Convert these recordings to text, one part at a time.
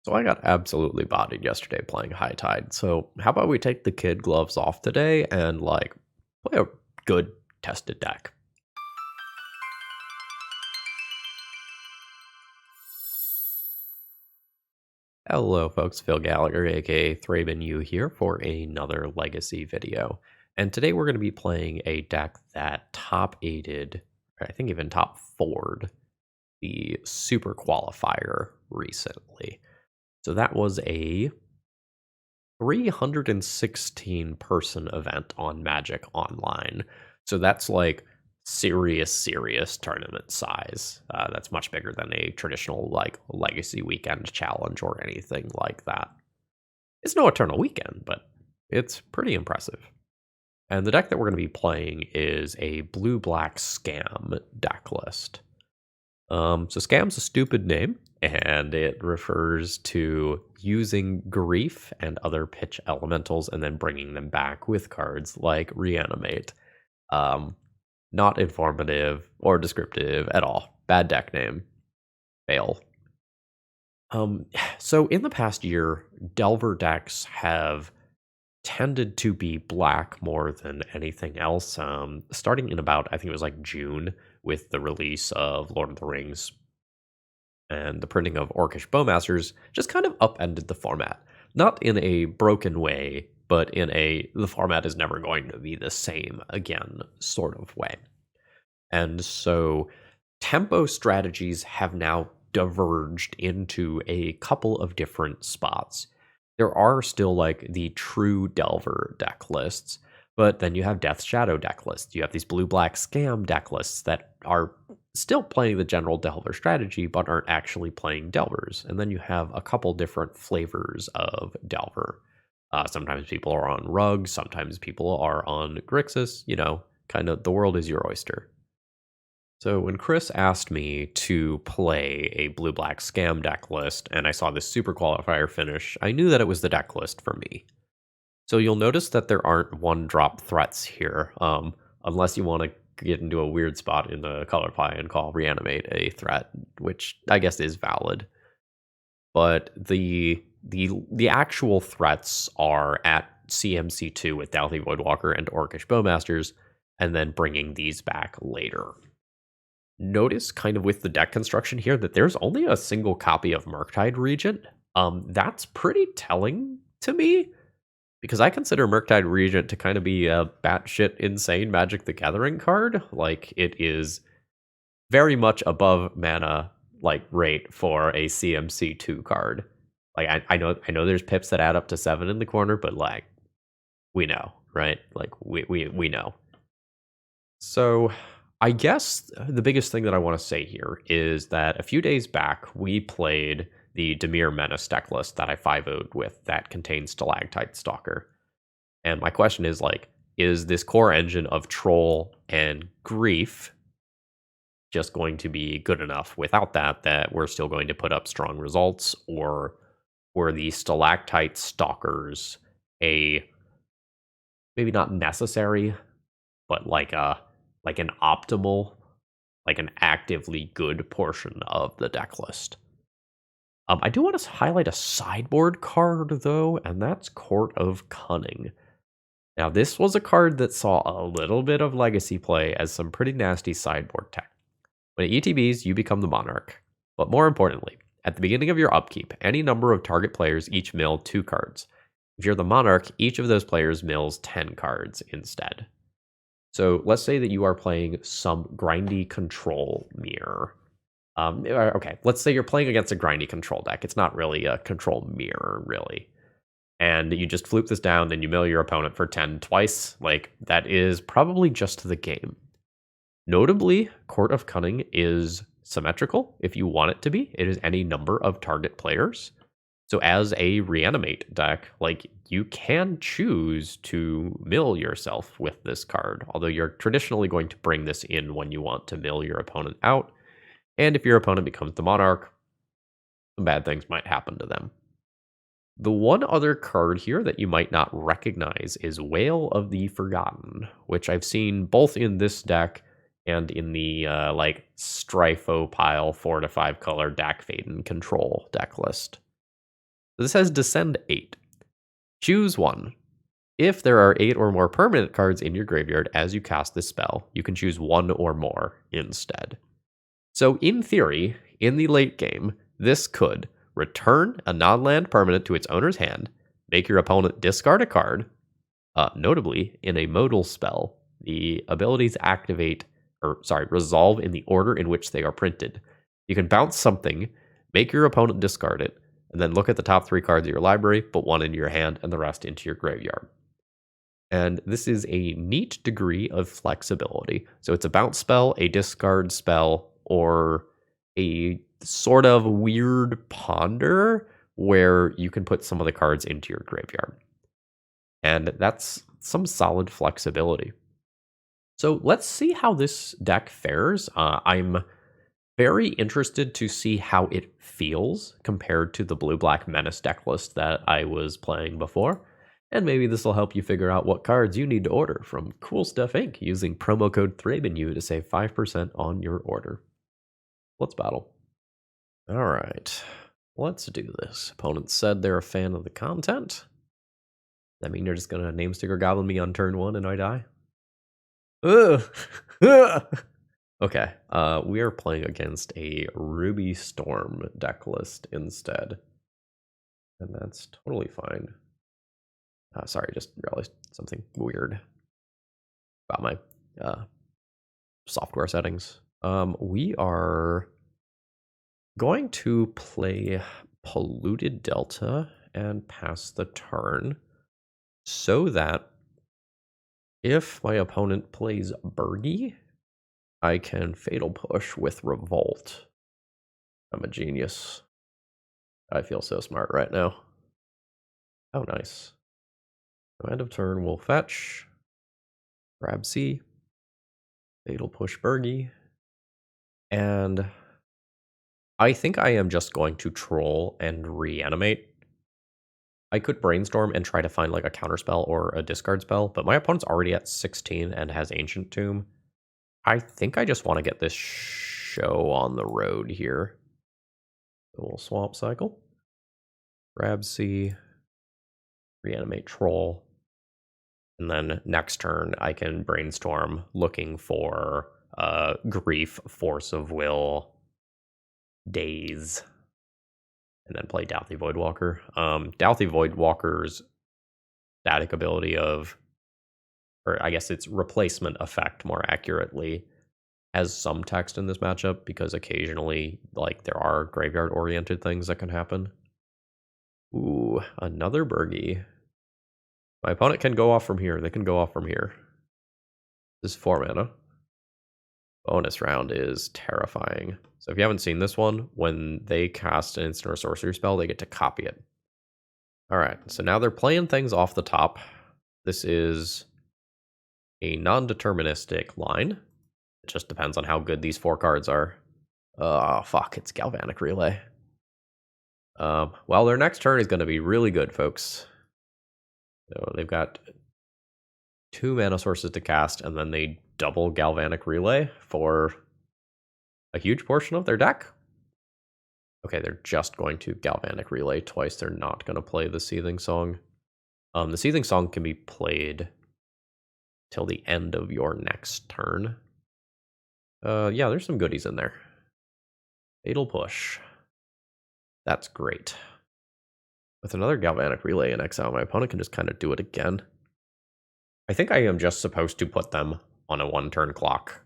So I got absolutely bodied yesterday playing High Tide. So how about we take the kid gloves off today and play a good tested deck? Hello folks, Phil Gallagher aka ThrabenU here for another legacy video. And today we're going to be playing a deck that top aided, or I think even top forward the Super Qualifier recently. So that was a 316 person event on Magic Online. So that's like serious tournament size. That's much bigger than a traditional like legacy weekend challenge or anything like that. It's no Eternal Weekend, but it's pretty impressive. And the deck that we're going to be playing is a blue-black scam deck list. So scam's a stupid name, and it refers to using grief and other pitch elementals and then bringing them back with cards like Reanimate. Not informative or descriptive at all. Bad deck name. Fail. So in the past year, Delver decks have tended to be black more than anything else. Starting in about, I think it was like June, with the release of Lord of the Rings and the printing of Orcish Bowmasters, just kind of upended the format. Not in a broken way, but in the format is never going to be the same again sort of way. And so tempo strategies have now diverged into a couple of different spots. There are still like the true Delver deck lists, but then you have Death Shadow deck lists. You have these blue-black scam deck lists that are still playing the general Delver strategy, but aren't actually playing Delvers. And then you have a couple different flavors of Delver. Sometimes people are on Rug, sometimes people are on Grixis, kind of the world is your oyster. So when Chris asked me to play a blue-black scam deck list, and I saw this Super Qualifier finish, I knew that it was the deck list for me. So you'll notice that there aren't one-drop threats here, unless you want to get into a weird spot in the color pie and call Reanimate a threat, which I guess is valid. But the actual threats are at CMC2 with Dalthy Voidwalker and Orcish Bowmasters, and then bringing these back later. Notice kind of with the deck construction here that there's only a single copy of Murktide Regent. That's pretty telling to me, because I consider Murktide Regent to kind of be a batshit insane Magic the Gathering card. Like, it is very much above mana rate for a CMC2 card. Like, I know there's pips that add up to 7 in the corner, but like, we know, right? Like, we know. So I guess the biggest thing that I want to say here is that a few days back, we played the Dimir Menace deck list that I 5-0'd with that contains Stalactite Stalker. And my question is, is this core engine of Troll and Grief just going to be good enough without that we're still going to put up strong results? Or were the Stalactite Stalkers maybe not necessary, but like an optimal, like an actively good portion of the deck list? I do want to highlight a sideboard card, though, and that's Court of Cunning. Now, this was a card that saw a little bit of legacy play as some pretty nasty sideboard tech. When it ETBs, you become the Monarch. But more importantly, at the beginning of your upkeep, any number of target players each mill 2 cards. If you're the Monarch, each of those players mills 10 cards instead. So let's say that you are playing some grindy control mirror. Okay, let's say you're playing against a grindy control deck. It's not really a control mirror, really. And you just flip this down and you mill your opponent for 10 twice. Like, that is probably just the game. Notably, Court of Cunning is symmetrical if you want it to be. It is any number of target players. So as a Reanimate deck, you can choose to mill yourself with this card, although you're traditionally going to bring this in when you want to mill your opponent out. And if your opponent becomes the Monarch, some bad things might happen to them. The one other card here that you might not recognize is Wail of the Forgotten, which I've seen both in this deck and in the Strifo pile 4 to 5 color Dak Faden control deck list. This says descend 8. Choose 1. If there are 8 or more permanent cards in your graveyard as you cast this spell, you can choose 1 or more instead. So in theory, in the late game, this could return a non-land permanent to its owner's hand, make your opponent discard a card. Notably, in a modal spell, the abilities resolve in the order in which they are printed. You can bounce something, make your opponent discard it, and then look at the top 3 cards of your library, put 1 into your hand, and the rest into your graveyard. And this is a neat degree of flexibility. So it's a bounce spell, a discard spell, or a sort of weird ponder where you can put some of the cards into your graveyard. And that's some solid flexibility. So let's see how this deck fares. I'm very interested to see how it feels compared to the blue-black Menace deck list that I was playing before. And maybe this will help you figure out what cards you need to order from Cool Stuff Inc. using promo code ThrabenU to save 5% on your order. Let's battle. All right, let's do this. Opponent said they're a fan of the content. That mean you're just gonna name sticker goblin me on turn 1 and I die? Ugh. Okay, we are playing against a Ruby Storm deck list instead. And that's totally fine. Sorry, just realized something weird about my software settings. We are going to play Polluted Delta and pass the turn so that if my opponent plays Burgy, I can Fatal Push with Revolt. I'm a genius. I feel so smart right now. Oh, nice. So end of turn, we'll fetch, grab C, Fatal Push Burgy, and I think I am just going to troll and reanimate. I could brainstorm and try to find like a counterspell or a discard spell, but my opponent's already at 16 and has Ancient Tomb. I think I just want to get this show on the road here. So we'll swamp cycle, grab C, reanimate troll, and then next turn I can brainstorm looking for Grief, Force of Will, Daze, and then play Douthie Voidwalker. Douthie Voidwalker's static ability of, or I guess its replacement effect more accurately, has some text in this matchup because occasionally, like, there are graveyard-oriented things that can happen. Ooh, another Burgy. My opponent can go off from here. They can go off from here. This is 4 mana. Bonus round is terrifying. So if you haven't seen this one, when they cast an instant or sorcery spell, they get to copy it. All right, so now they're playing things off the top. This is a non-deterministic line. It just depends on how good these 4 cards are. Oh, fuck, it's Galvanic Relay. Well, their next turn is going to be really good, folks. So they've got 2 mana sources to cast, and then they double Galvanic Relay for a huge portion of their deck. Okay, they're just going to Galvanic Relay twice. They're not going to play the Seething Song. The Seething Song can be played till the end of your next turn. Yeah, there's some goodies in there. Fatal Push. That's great. With another Galvanic Relay in exile, my opponent can just kind of do it again. I think I am just supposed to put them on a 1-turn clock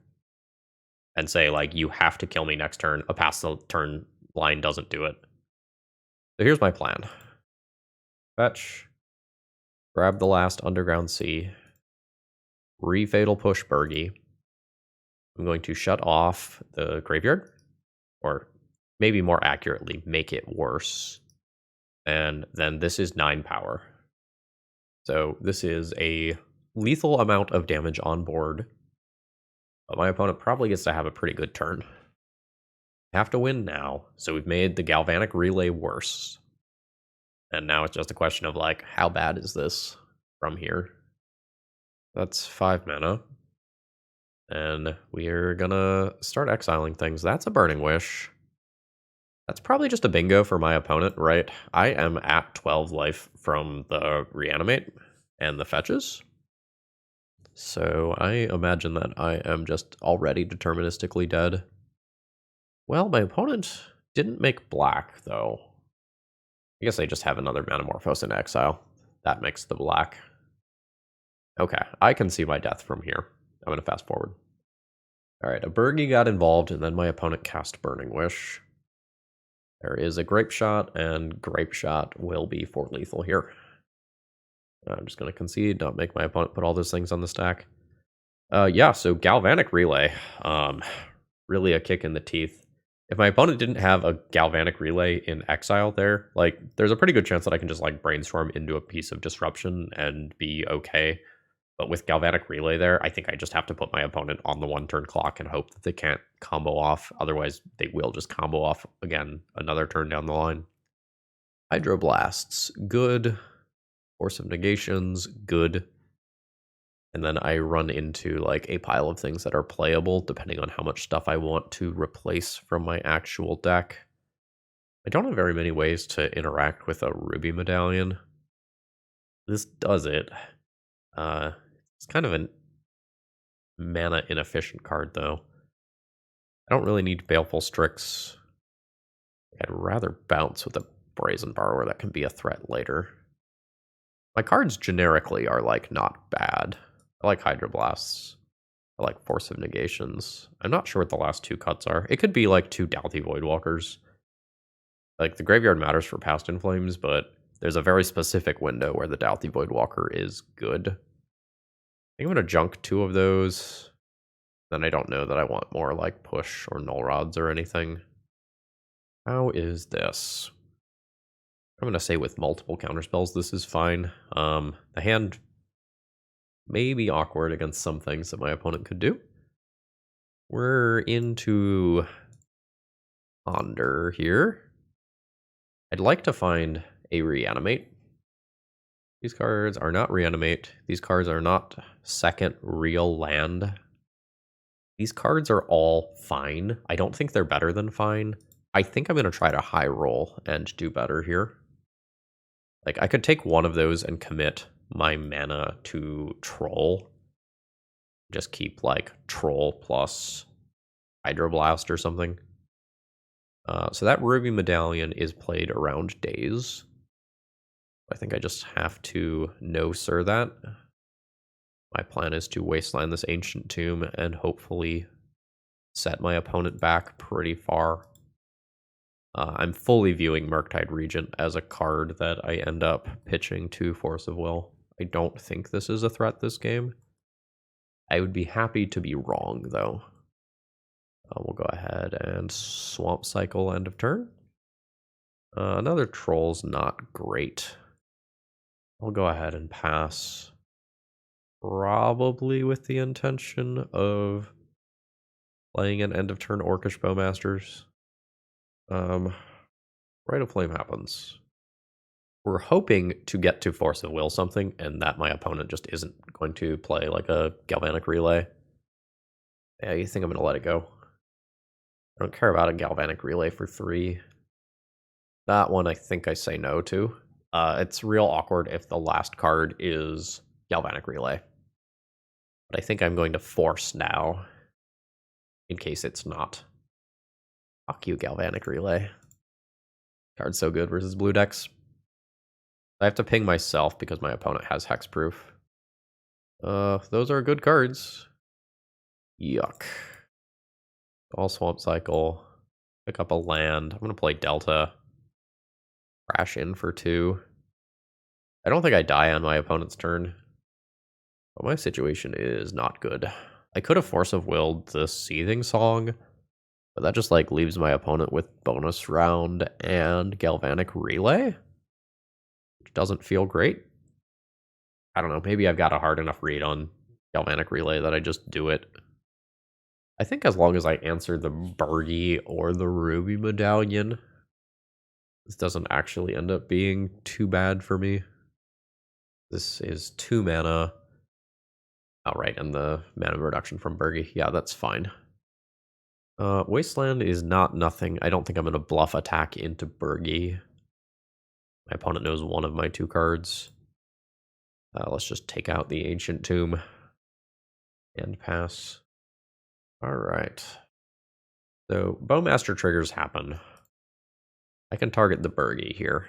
and say, like, you have to kill me next turn. A pass the turn line doesn't do it. So here's my plan. Fetch. Grab the last Underground Sea. Re-Fatal Push Burgy. I'm going to shut off the graveyard. Or maybe more accurately, make it worse. And then this is 9 power. So this is a lethal amount of damage on board. But my opponent probably gets to have a pretty good turn. Have to win now. So we've made the Galvanic Relay worse. And now it's just a question of, like, how bad is this from here? That's 5 mana. And we're gonna start exiling things. That's a Burning Wish. That's probably just a bingo for my opponent, right? I am at 12 life from the reanimate and the fetches. So I imagine that I am just already deterministically dead. Well, my opponent didn't make black, though. I guess they just have another Manamorphose in exile. That makes the black. Okay, I can see my death from here. I'm going to fast forward. All right, a Burgie got involved, and then my opponent cast Burning Wish. There is a Grape Shot, and Grape Shot will be for lethal here. I'm just going to concede, not make my opponent put all those things on the stack. Yeah, so Galvanic Relay. Really a kick in the teeth. If my opponent didn't have a Galvanic Relay in exile there, like, there's a pretty good chance that I can just, like, brainstorm into a piece of disruption and be okay. But with Galvanic Relay there, I think I just have to put my opponent on the 1-turn clock and hope that they can't combo off. Otherwise, they will just combo off again another turn down the line. Hydroblasts, good. Force of Negations, good. And then I run into like a pile of things that are playable depending on how much stuff I want to replace from my actual deck. I don't have very many ways to interact with a Ruby Medallion. This does it. It's kind of a mana inefficient card though. I don't really need Baleful Strix. I'd rather bounce with a Brazen Borrower that can be a threat later. My cards generically are like not bad. I like Hydroblasts. I like Force of Negations. I'm not sure what the last two cuts are. It could be like 2 Doughty Voidwalkers. Like, the Graveyard matters for Past in Flames, but there's a very specific window where the Doughty Voidwalker is good. I think I'm going to junk 2 of those. Then I don't know that I want more like Push or Null Rods or anything. How is this? I'm going to say with multiple counterspells, this is fine. The hand may be awkward against some things that my opponent could do. We're into Ponder here. I'd like to find a Reanimate. These cards are not Reanimate. These cards are not second real land. These cards are all fine. I don't think they're better than fine. I think I'm going to try to high roll and do better here. Like, I could take one of those and commit my mana to Troll. Just keep, like, Troll plus Hydroblast or something. So that Ruby Medallion is played around Daze. I think I just have to no-sir that. My plan is to wasteland this Ancient Tomb and hopefully set my opponent back pretty far. I'm fully viewing Murktide Regent as a card that I end up pitching to Force of Will. I don't think this is a threat this game. I would be happy to be wrong, though. We'll go ahead and Swamp Cycle end of turn. Another Troll's not great. I'll go ahead and pass. Probably with the intention of playing an end of turn Orcish Bowmasters. Rite of Flame happens. We're hoping to get to Force of Will something, and that my opponent just isn't going to play like a Galvanic Relay. Yeah, you think I'm going to let it go? I don't care about a Galvanic Relay for 3. That one I think I say no to. It's real awkward if the last card is Galvanic Relay. But I think I'm going to force now, in case it's not. Fuck you, Galvanic Relay. Card's so good versus blue decks. I have to ping myself because my opponent has Hexproof. Those are good cards. Yuck. All Swamp Cycle. Pick up a land. I'm going to play Delta. Crash in for 2. I don't think I die on my opponent's turn. But my situation is not good. I could have Force of Willed the Seething Song, but that just like leaves my opponent with bonus round and Galvanic Relay, which doesn't feel great. I don't know, maybe I've got a hard enough read on Galvanic Relay that I just do it. I think as long as I answer the Burgie or the Ruby Medallion, this doesn't actually end up being too bad for me. This is 2 mana. Oh, right, and the mana reduction from Burgie. Yeah, that's fine. Wasteland is not nothing. I don't think I'm going to bluff attack into Burgi. My opponent knows one of my 2 cards. Let's just take out the Ancient Tomb and pass. All right. So Bowmaster triggers happen. I can target the Burgi here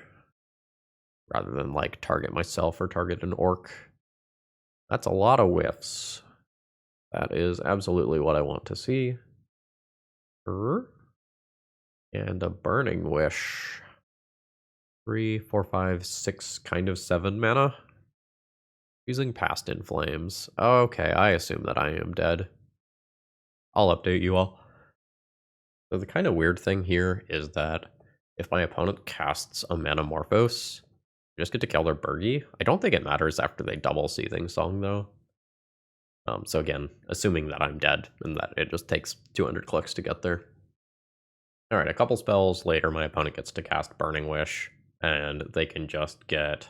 rather than like target myself or target an orc. That's a lot of whiffs. That is absolutely what I want to see. And a Burning Wish. 3, 4, 5, 6, kind of 7 mana. Using Past in Flames. Okay, I assume that I am dead. I'll update you all. So the kind of weird thing here is that if my opponent casts a Manamorphose, I just get to kill their Burgi. I don't think it matters after they double Seething Song, though. So again, assuming that I'm dead and that it just takes 200 clicks to get there. Alright, a couple spells later, my opponent gets to cast Burning Wish, and they can just get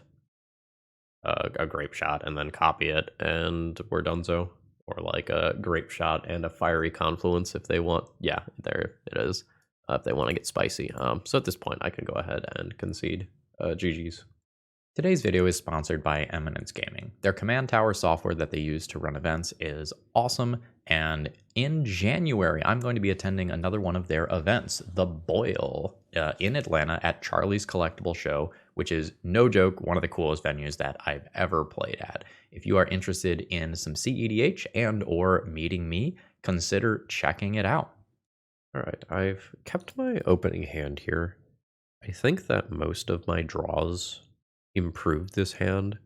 a Grape Shot and then copy it, and we're donezo. Or like a Grape Shot and a Fiery Confluence if they want. Yeah, there it is. If they want to get spicy. So at this point, I can go ahead and concede. GG's. Today's video is sponsored by Eminence Gaming. Their command tower software that they use to run events is awesome, and in January, I'm going to be attending another one of their events, the Boil, in Atlanta at Charlie's Collectible Show, which is, no joke, one of the coolest venues that I've ever played at. If you are interested in some CEDH and or meeting me, consider checking it out. Alright, I've kept my opening hand here. I think that most of my draws improve this hand.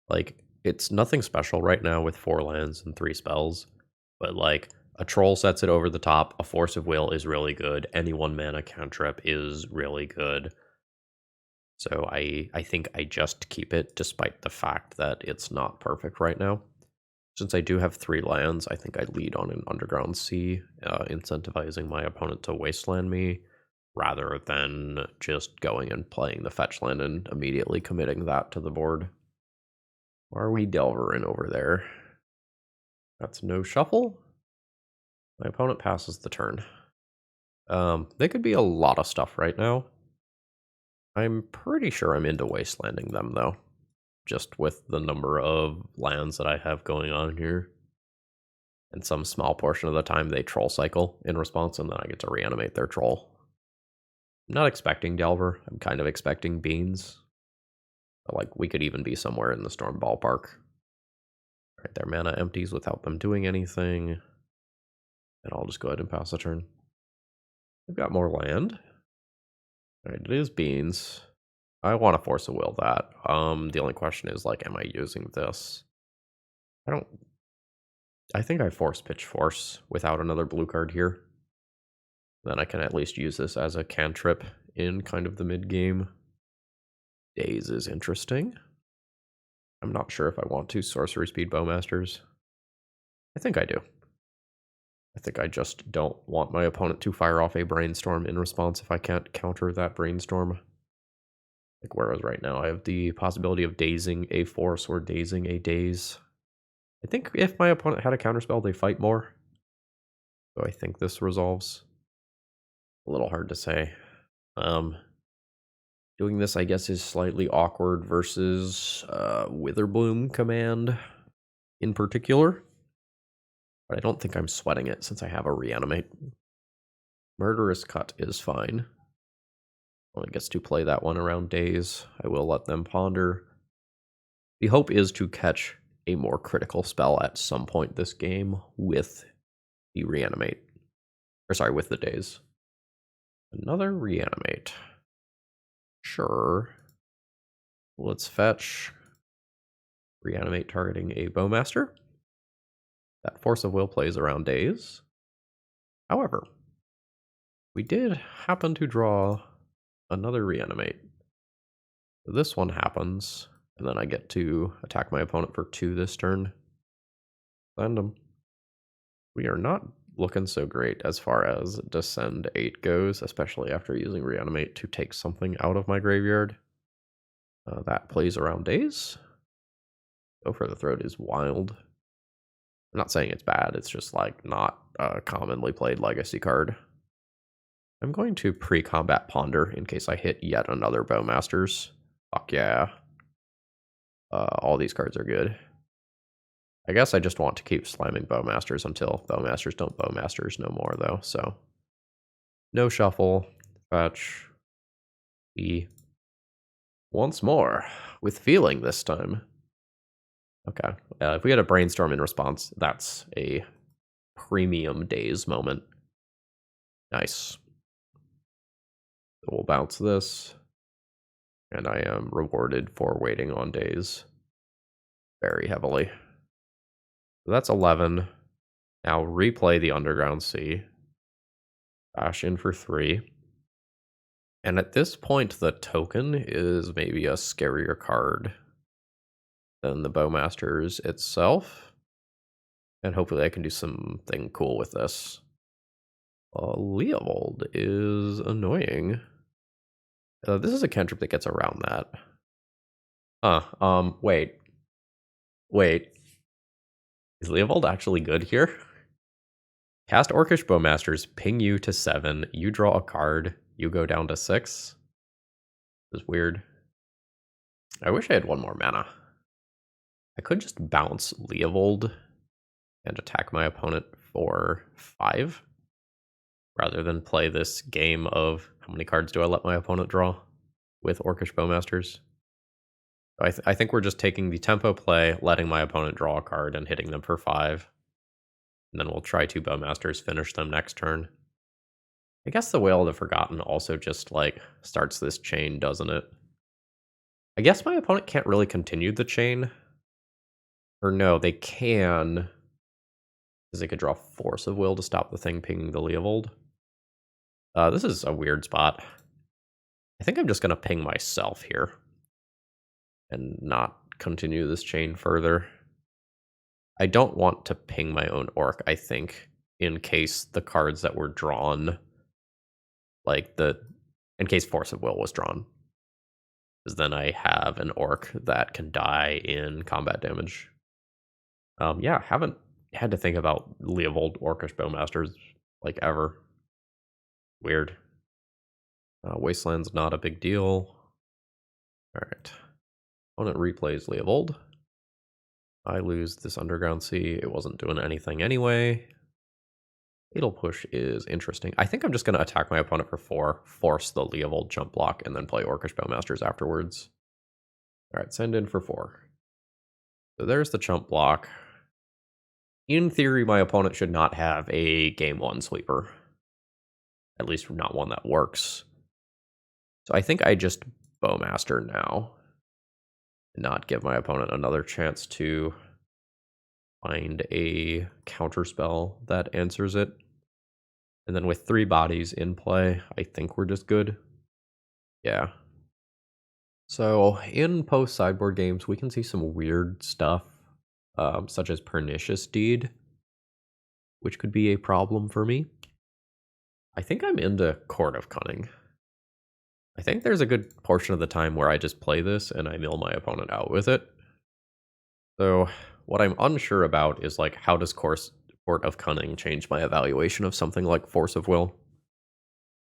Like, it's nothing special right now with 4 lands and 3 spells, but like, a troll sets it over the top, a Force of Will is really good, any 1 mana cantrip is really good. So I think I just keep it despite the fact that it's not perfect right now. Since I do have 3 lands, I think I lead on an Underground Sea, incentivizing my opponent to wasteland me, rather than just going and playing the fetch land and immediately committing that to the board. Why are we Delverin over there? That's no shuffle. My opponent passes the turn. They could be a lot of stuff right now. I'm pretty sure I'm into wastelanding them, though. Just with the number of lands that I have going on here. And some small portion of the time they troll cycle in response, and then I get to reanimate their troll. I'm not expecting Delver. I'm kind of expecting Beans. But like, we could even be somewhere in the Storm ballpark. Right, their mana empties without them doing anything. And I'll just go ahead and pass the turn. They've got more land. Alright, it is Beans. I want to Force a Will that. The only question is, like, am I using this? I think I Force Pitch Force without another blue card here. Then I can at least use this as a cantrip in kind of the mid-game. Daze is interesting. I'm not sure if I want to Sorcery Speed Bowmasters. I think I do. I think I just don't want my opponent to fire off a Brainstorm in response if I can't counter that Brainstorm. Like, whereas right now I have the possibility of dazing a Force or dazing a Daze. I think if my opponent had a counterspell, they fight more. So I think this resolves. A little hard to say. Doing this, I guess, is slightly awkward versus Witherbloom command in particular. But I don't think I'm sweating it since I have a Reanimate. Murderous Cut is fine. Opponent gets to play that one around Daze. I will let them ponder. The hope is to catch a more critical spell at some point this game with the Reanimate. Or sorry, with the Daze. Another Reanimate. Sure. Let's fetch. Reanimate targeting a Bowmaster. That Force of Will plays around Daze. However, we did happen to draw another Reanimate. This one happens, and then I get to attack my opponent for 2 this turn. Send him. We are not looking so great as far as Descend 8 goes, especially after using Reanimate to take something out of my graveyard. That plays around Daze. Go for the Throat is wild. I'm not saying it's bad, it's just like not a commonly played legacy card. I'm going to pre-combat Ponder in case I hit yet another Bowmasters. Fuck yeah. All these cards are good. I guess I just want to keep slamming Bowmasters until Bowmasters don't Bowmasters no more, though. So, no shuffle, fetch, E. Once more, with feeling this time. Okay, if we get a Brainstorm in response, that's a premium days moment. Nice. So we'll bounce this, and I am rewarded for waiting on days very heavily. So that's 11. Now replay the Underground Sea. Dash in for 3. And at this point, the token is maybe a scarier card than the Bowmasters itself. And hopefully I can do something cool with this. Leovold is annoying. This is a cantrip that gets around that. Wait. Is Leovold actually good here? Cast Orcish Bowmasters, ping you to 7, you draw a card, you go down to 6. This is weird. I wish I had one more mana. I could just bounce Leovold and attack my opponent for 5, rather than play this game of how many cards do I let my opponent draw with Orcish Bowmasters. I think we're just taking the tempo play, letting my opponent draw a card, and hitting them for 5. And then we'll try 2 Bowmasters, finish them next turn. I guess the Wail of the Forgotten also just, like, starts this chain, doesn't it? I guess my opponent can't really continue the chain. Or no, they can. Because they could draw Force of Will to stop the thing pinging the Leovold. This is a weird spot. I think I'm just going to ping myself here. And not continue this chain further. I don't want to ping my own Orc, I think, in case the cards that were drawn, in case Force of Will was drawn. Because then I have an Orc that can die in combat damage. Yeah, haven't had to think about Leovold Orcish Bowmasters, like, ever. Weird. Wasteland's not a big deal. Alright. Opponent replays Leovold. I lose this Underground Sea. It wasn't doing anything anyway. Fatal Push is interesting. I think I'm just going to attack my opponent for 4, force the Leovold jump block, and then play Orcish Bowmasters afterwards. Alright, send in for 4. So there's the chump block. In theory, my opponent should not have a Game 1 sweeper. At least not one that works. So I think I just Bowmaster now. Not give my opponent another chance to find a counterspell that answers it. And then with 3 bodies in play, I think we're just good. Yeah. So in post-sideboard games, we can see some weird stuff, such as Pernicious Deed, which could be a problem for me. I think I'm into Court of Cunning. I think there's a good portion of the time where I just play this and I mill my opponent out with it. So what I'm unsure about is, like, how does Court of Cunning change my evaluation of something like Force of Will?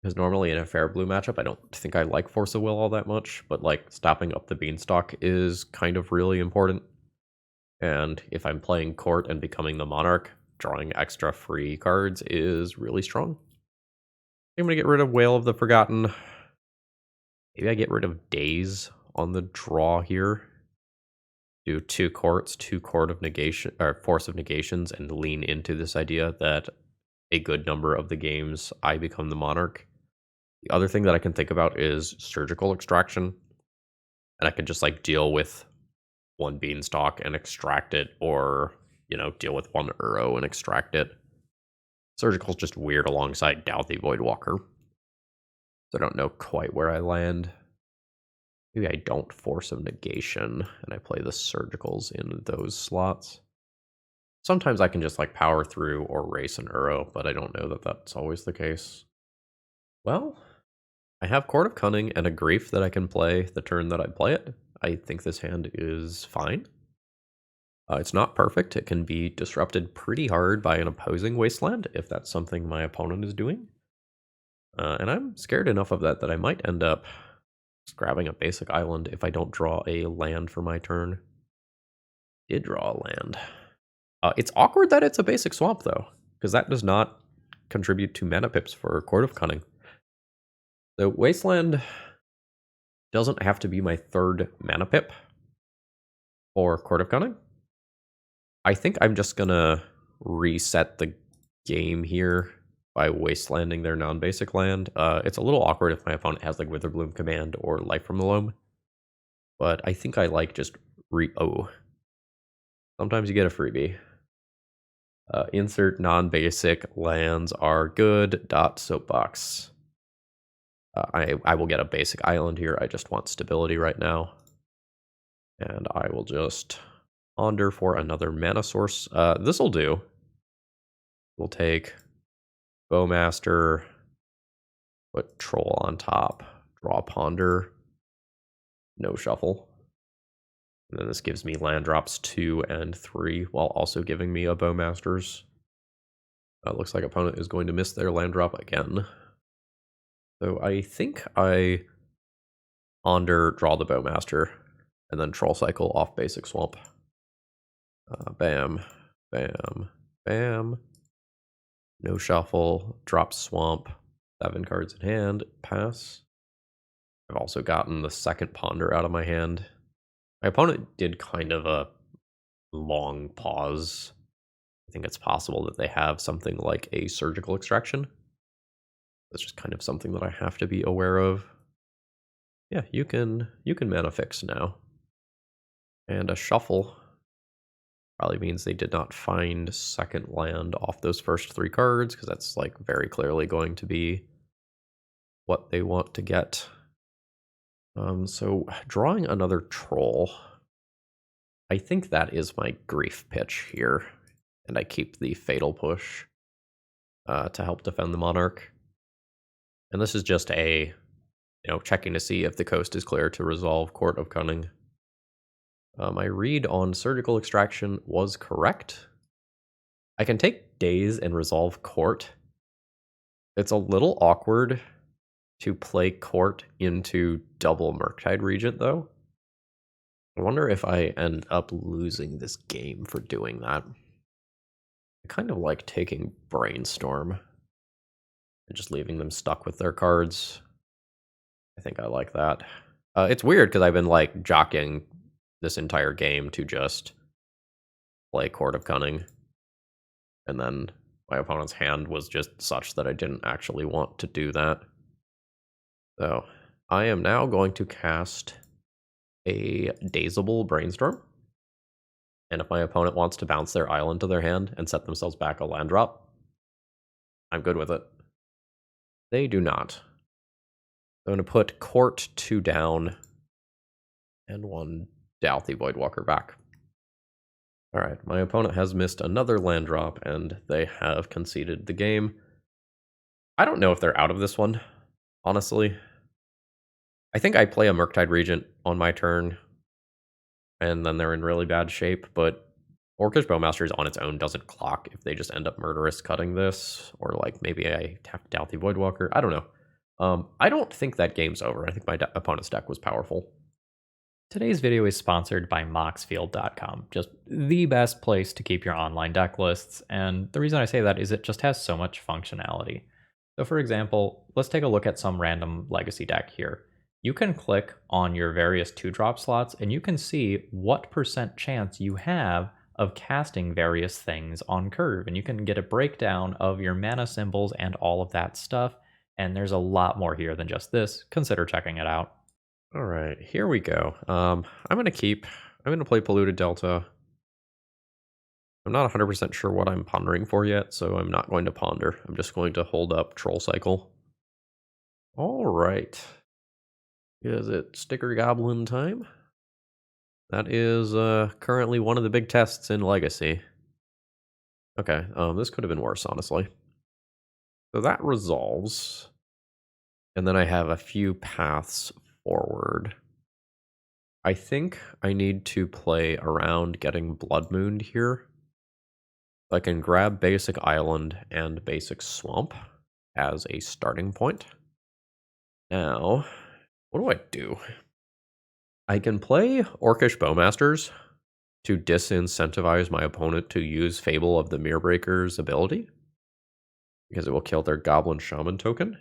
Because normally in a fair blue matchup, I don't think I like Force of Will all that much, but, like, stopping up the Beanstalk is kind of really important. And if I'm playing Court and becoming the Monarch, drawing extra free cards is really strong. I'm going to get rid of Wail of the Forgotten. Maybe I get rid of Daze on the draw here. Do 2 courts, 2 Court of Negation, or Force of Negations, and lean into this idea that a good number of the games I become the Monarch. The other thing that I can think about is Surgical Extraction. And I can just, like, deal with 1 Beanstalk and extract it, or, you know, deal with 1 Uro and extract it. Surgical's just weird alongside Doubt the Voidwalker. So I don't know quite where I land. Maybe I don't Force of Negation, and I play the Surgicals in those slots. Sometimes I can just, like, power through or race an Uro, but I don't know that that's always the case. Well, I have Court of Cunning and a Grief that I can play the turn that I play it. I think this hand is fine. It's not perfect. It can be disrupted pretty hard by an opposing wasteland if that's something my opponent is doing. And I'm scared enough of that that I might end up just grabbing a basic island if I don't draw a land for my turn. Did draw a land. It's awkward that it's a basic swamp, though, because that does not contribute to mana pips for Court of Cunning. The Wasteland doesn't have to be my third mana pip for Court of Cunning. I think I'm just going to reset the game here by wastelanding their non-basic land. It's a little awkward if my opponent has like Witherbloom Command or Life from the Loam, but I think I like just sometimes you get a freebie. Insert non-basic lands are good. Soapbox. I will get a basic island here. I just want stability right now. And I will just ponder for another mana source. This'll do. We'll take Bowmaster, put Troll on top, draw Ponder, no shuffle. And then this gives me land drops 2 and 3 while also giving me a Bowmasters. Looks like opponent is going to miss their land drop again. So I think I ponder, draw the Bowmaster, and then Troll Cycle off basic swamp. Bam, bam, bam. No shuffle, drop swamp, 7 cards in hand, pass. I've also gotten the second ponder out of my hand. My opponent did kind of a long pause. I think it's possible that they have something like a surgical extraction. That's just kind of something that I have to be aware of. Yeah, you can mana fix now. And a shuffle probably means they did not find second land off those first 3 cards, because that's like very clearly going to be what they want to get. So drawing another troll, I think that is my grief pitch here, and I keep the fatal push to help defend the monarch. And this is just a, checking to see if the coast is clear to resolve Court of Cunning. My read on surgical extraction was correct. I can take days and resolve Court. It's a little awkward to play Court into double Murktide Regent, though. I wonder if I end up losing this game for doing that. I kind of like taking Brainstorm and just leaving them stuck with their cards. I think I like that. It's weird because I've been like jockeying this entire game to just play Court of Cunning, and then my opponent's hand was just such that I didn't actually want to do that. So I am now going to cast a Dazable Brainstorm, and if my opponent wants to bounce their island to their hand and set themselves back a land drop, I'm good with it. They do not. I'm going to put Court 2 down and 1 Dalthy Voidwalker back. Alright, my opponent has missed another land drop, and they have conceded the game. I don't know if they're out of this one, honestly. I think I play a Murktide Regent on my turn, and then they're in really bad shape, but Orcish Bowmasters on its own doesn't clock if they just end up murderous cutting this, or like maybe I tap Dalthy Voidwalker. I don't know. I don't think that game's over. I think my opponent's deck was powerful. Today's video is sponsored by Moxfield.com, just the best place to keep your online deck lists, and the reason I say that is it just has so much functionality. So for example, let's take a look at some random legacy deck here. You can click on your various 2-drop slots and you can see what % chance you have of casting various things on curve, and you can get a breakdown of your mana symbols and all of that stuff, and there's a lot more here than just this. Consider checking it out. All right, here we go. I'm going to play Polluted Delta. I'm not 100% sure what I'm pondering for yet, so I'm not going to ponder. I'm just going to hold up Troll Cycle. All right. Is it Sticker Goblin time? That is currently one of the big tests in Legacy. Okay, this could have been worse, honestly. So that resolves. And then I have a few paths forward. I think I need to play around getting Blood Mooned here. I can grab basic island and basic swamp as a starting point. Now, what do I do? I can play Orcish Bowmasters to disincentivize my opponent to use Fable of the Mirror ability, because it will kill their Goblin Shaman token.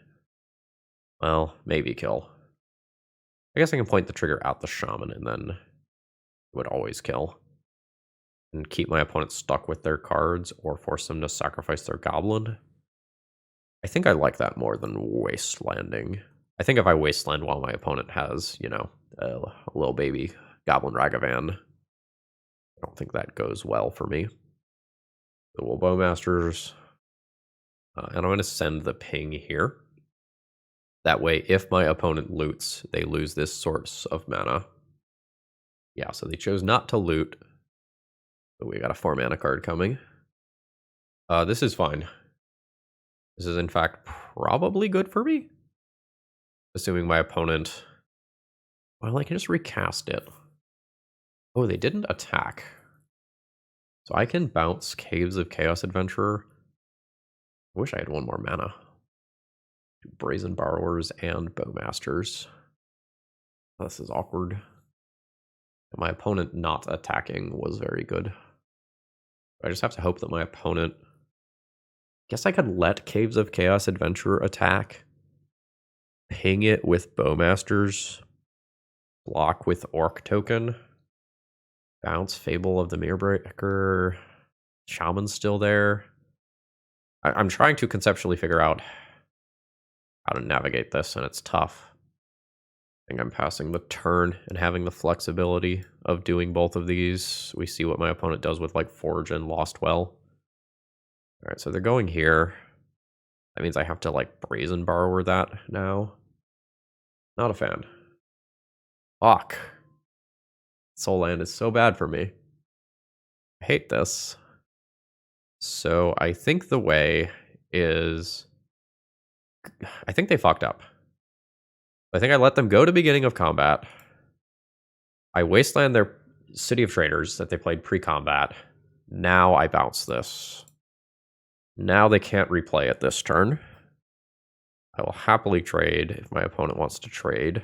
Well, maybe kill. I guess I can point the trigger at the Shaman and then it would always kill. And keep my opponent stuck with their cards or force them to sacrifice their Goblin. I think I like that more than Wastelanding. I think if I Wasteland while my opponent has, you know, a little baby Goblin Ragavan, I don't think that goes well for me. The Will Bowmasters. And I'm going to send the ping here. That way, if my opponent loots, they lose this source of mana. Yeah, so they chose not to loot. But we got a 4-mana card coming. This is fine. This is, in fact, probably good for me. Assuming my opponent... Well, I can just recast it. Oh, they didn't attack. So I can bounce Caves of Chaos Adventurer. I wish I had one more mana. Brazen Borrowers and Bowmasters. Oh, this is awkward. My opponent not attacking was very good. I just have to hope that my opponent... Guess I could let Caves of Chaos Adventurer attack. Ping it with Bowmasters. Block with Orc token. Bounce Fable of the Mirrorbreaker. Shaman's still there. I'm trying to conceptually figure out how to navigate this, and it's tough. I think I'm passing the turn and having the flexibility of doing both of these. We see what my opponent does with like Forge and Lost Well. All right, so they're going here. That means I have to like Brazen Borrower that now. Not a fan. Fuck. Soul Land is so bad for me. I hate this. So I think the way is... I think they fucked up. I think I let them go to beginning of combat. I wasteland their City of Traders that they played pre-combat. Now I bounce this. Now they can't replay it this turn. I will happily trade if my opponent wants to trade.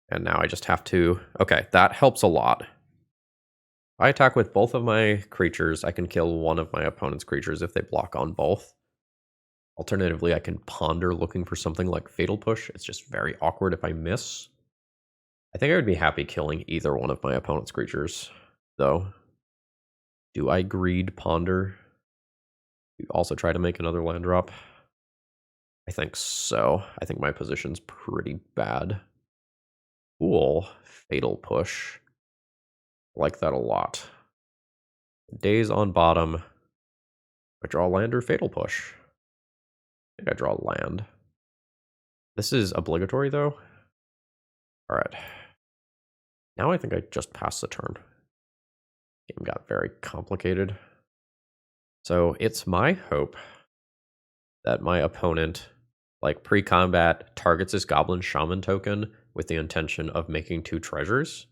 And now I just have to... Okay, that helps a lot. If I attack with both of my creatures, I can kill one of my opponent's creatures if they block on both. Alternatively, I can ponder looking for something like Fatal Push. It's just very awkward if I miss. I think I would be happy killing either one of my opponent's creatures, though. Do I greed Ponder? Do also try to make another land drop? I think so. I think my position's pretty bad. Cool. Fatal Push. I like that a lot. Days on bottom. I draw land or Fatal Push. I think I draw land. This is obligatory, though. All right. Now I think I just passed the turn. Game got very complicated. So it's my hope that my opponent, like pre-combat, targets his Goblin Shaman token with the intention of making 2 treasures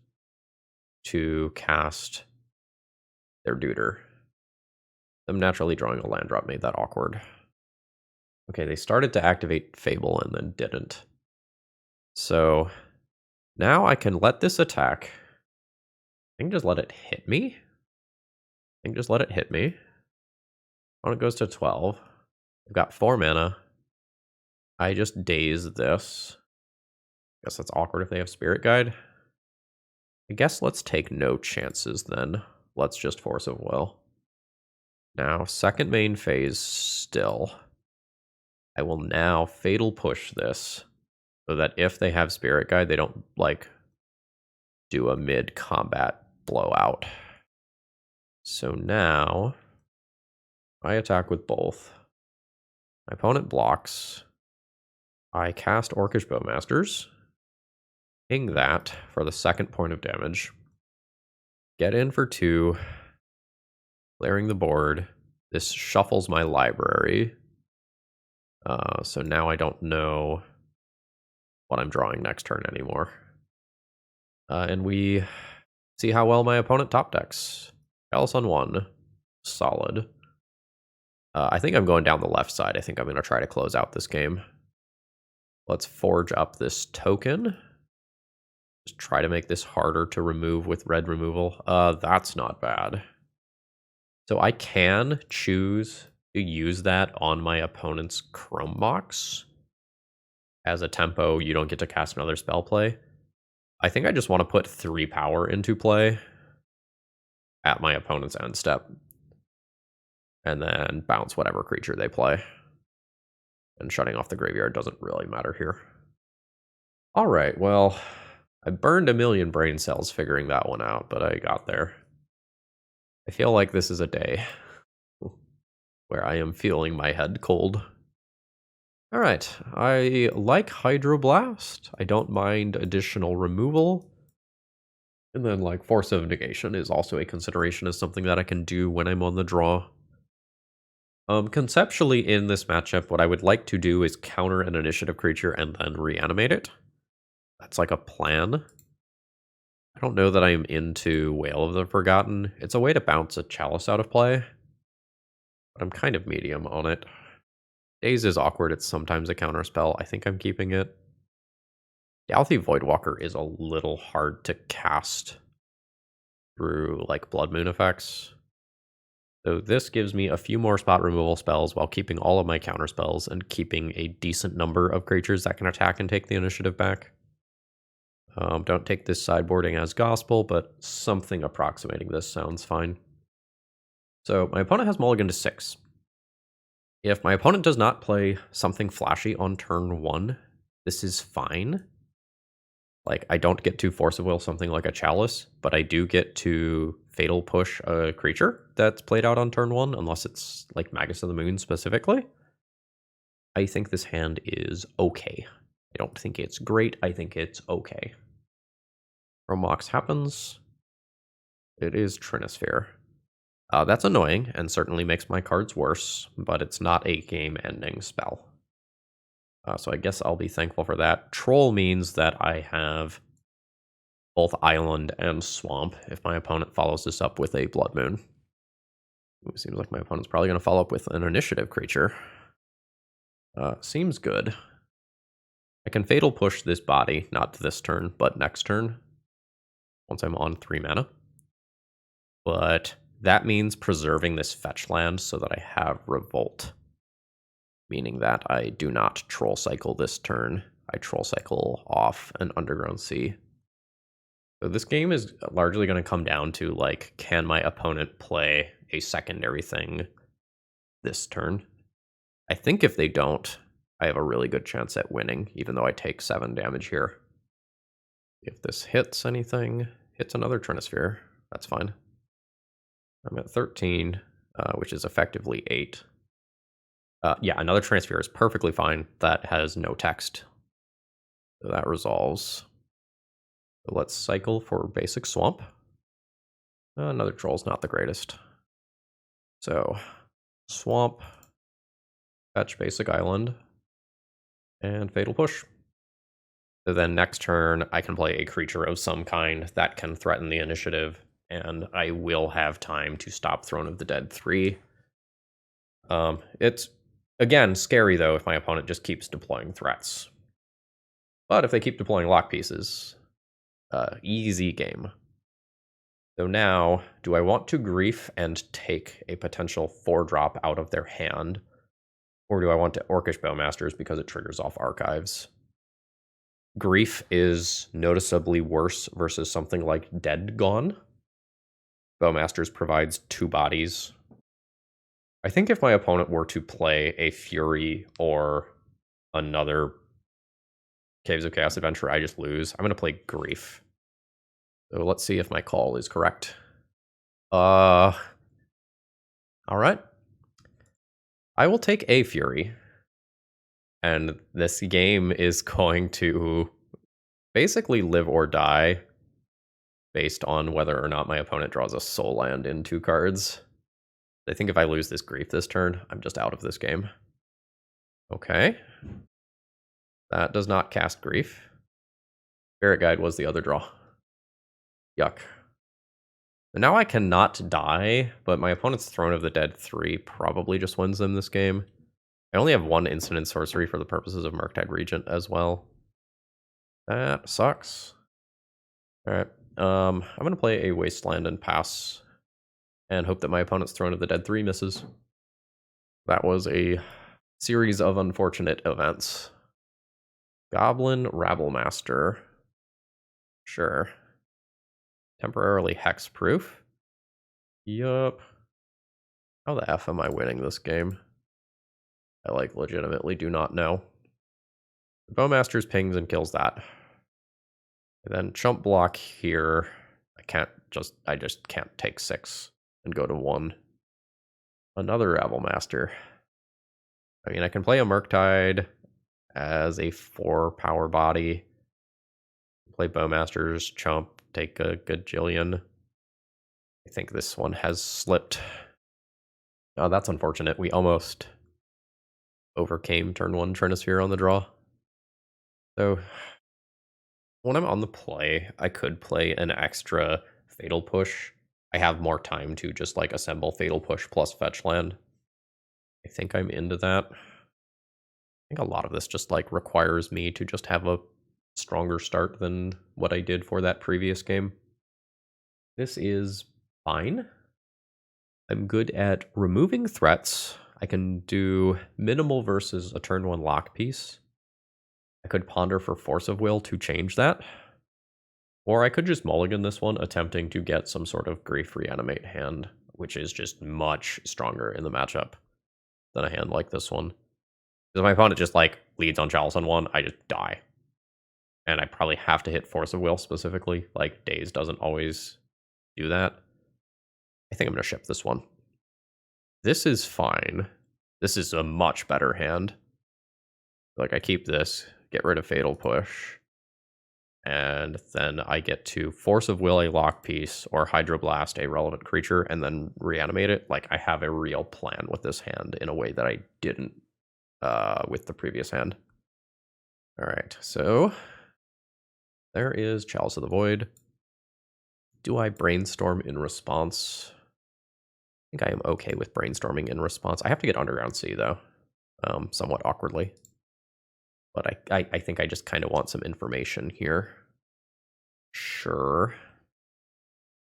to cast their Duder. Them naturally drawing a land drop made that awkward. Okay, they started to activate Fable and then didn't. So now I can let this attack. I can just let it hit me. When it goes to 12. I've got 4 mana. I just daze this. Guess that's awkward if they have Spirit Guide. I guess let's take no chances then. Let's just Force of Will. Now, second main phase still. I will now Fatal Push this so that if they have Spirit Guide, they don't, like, do a mid-combat blowout. So now, I attack with both. My opponent blocks. I cast Orcish Bowmasters. Ping that for the second point of damage. Get in for 2. Clearing the board. This shuffles my library. So now I don't know what I'm drawing next turn anymore. And we see how well my opponent top decks. Chalice on 1. Solid. I think I'm going down the left side. I think I'm going to try to close out this game. Let's forge up this token. Just try to make this harder to remove with red removal. That's not bad. So I can choose to use that on my opponent's Chrome box. As a tempo, you don't get to cast another spell play. I think I just want to put 3 power into play at my opponent's end step. And then bounce whatever creature they play. And shutting off the graveyard doesn't really matter here. Alright, well, I burned a million brain cells figuring that one out, but I got there. I feel like this is a day where I am feeling my head cold. Alright, I like Hydroblast. I don't mind additional removal. And then, like, Force of Negation is also a consideration as something that I can do when I'm on the draw. Conceptually, in this matchup, what I would like to do is counter an initiative creature and then reanimate it. That's like a plan. I don't know that I am into Wail of the Forgotten. It's a way to bounce a Chalice out of play. But I'm kind of medium on it. Daze is awkward. It's sometimes a counter spell. I think I'm keeping it. Dalthy Voidwalker is a little hard to cast through, like, Blood Moon effects. So this gives me a few more spot removal spells while keeping all of my counter spells and keeping a decent number of creatures that can attack and take the initiative back. Don't take this sideboarding as gospel, but something approximating this sounds fine. So my opponent has mulligan to 6. If my opponent does not play something flashy on turn 1, this is fine. Like, I don't get to Force of Will something like a Chalice, but I do get to Fatal Push a creature that's played out on turn 1, unless it's, like, Magus of the Moon specifically. I think this hand is okay. I don't think it's great, I think it's okay. Romox happens. It is Trinisphere. That's annoying, and certainly makes my cards worse, but it's not a game-ending spell. So I guess I'll be thankful for that. Troll means that I have both Island and Swamp if my opponent follows this up with a Blood Moon. It seems like my opponent's probably going to follow up with an initiative creature. Seems good. I can Fatal Push this body, not this turn, but next turn, once I'm on 3 mana. But that means preserving this fetch land so that I have Revolt. Meaning that I do not Troll Cycle this turn. I Troll Cycle off an Underground Sea. So this game is largely going to come down to, like, can my opponent play a secondary thing this turn? I think if they don't, I have a really good chance at winning, even though I take 7 damage here. If this hits anything, hits another Trinisphere, that's fine. I'm at 13, which is effectively 8. Yeah, another Trinisphere is perfectly fine. That has no text. So that resolves. So let's cycle for basic Swamp. Another Troll's not the greatest. So, Swamp, fetch basic Island, and Fatal Push. So then next turn, I can play a creature of some kind that can threaten the initiative, and I will have time to stop Throne of the Dead 3. It's, again, scary, though, if my opponent just keeps deploying threats. But if they keep deploying lock pieces, easy game. So now, do I want to Grief and take a potential 4-drop out of their hand? Or do I want to Orcish Bowmasters because it triggers off Archives? Grief is noticeably worse versus something like Dead Gone. Bowmasters provides 2 bodies. I think if my opponent were to play a Fury or another Caves of Chaos Adventure, I just lose. I'm going to play Grief. So let's see if my call is correct. All right. I will take a Fury. And this game is going to basically live or die based on whether or not my opponent draws a Soul Land in 2 cards. I think if I lose this Grief this turn, I'm just out of this game. Okay. That does not cast Grief. Spirit Guide was the other draw. Yuck. And now I cannot die, but my opponent's Throne of the Dead 3 probably just wins them this game. I only have one instant sorcery for the purposes of Murktide Regent as well. That sucks. Alright, I'm going to play a Wasteland and pass, and hope that my opponent's Throne of the Dead 3 misses. That was a series of unfortunate events. Goblin Rabblemaster. Sure. Temporarily hexproof. Yup. How the F am I winning this game? I, legitimately do not know. Bowmaster's pings and kills that. And then chump block here. I just can't take 6 and go to 1. Another Rabblemaster. I mean, I can play a Murktide as a 4 power body. Play Bowmasters, chump, take a Gajillion. I think this one has slipped. Oh, that's unfortunate. We almost overcame turn 1 Trinisphere on the draw. So when I'm on the play, I could play an extra Fatal Push. I have more time to just assemble Fatal Push plus fetch land. I think I'm into that. I think a lot of this just requires me to just have a stronger start than what I did for that previous game. This is fine. I'm good at removing threats. I can do minimal versus a turn 1 lock piece. I could ponder for Force of Will to change that. Or I could just mulligan this one, attempting to get some sort of Grief Reanimate hand, which is just much stronger in the matchup than a hand like this one. If my opponent just leads on Chalice on 1, I just die. And I probably have to hit Force of Will specifically. Daze doesn't always do that. I think I'm going to ship this one. This is fine. This is a much better hand. I keep this, get rid of Fatal Push, and then I get to Force of Will a lock piece or Hydroblast a relevant creature and then reanimate it. I have a real plan with this hand in a way that I didn't with the previous hand. Alright, so there is Chalice of the Void. Do I brainstorm in response? I think I am okay with brainstorming in response. I have to get Underground Sea, though, somewhat awkwardly. But I think I just kind of want some information here. Sure.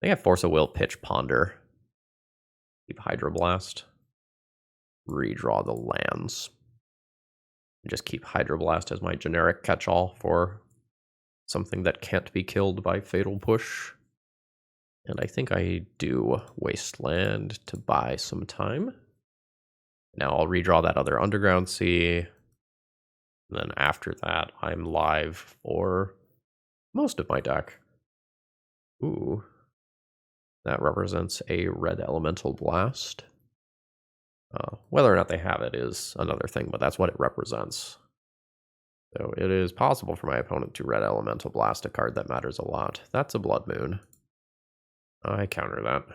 I think I Force of Will, pitch, ponder. Keep Hydroblast. Redraw the lands. Just keep Hydroblast as my generic catch-all for something that can't be killed by Fatal Push. And I think I do Wasteland to buy some time. Now I'll redraw that other Underground Sea. And then after that, I'm live for most of my deck. Ooh. That represents a red Elemental Blast. Whether or not they have it is another thing, but that's what it represents. So it is possible for my opponent to red Elemental Blast a card that matters a lot. That's a Blood Moon. I counter that.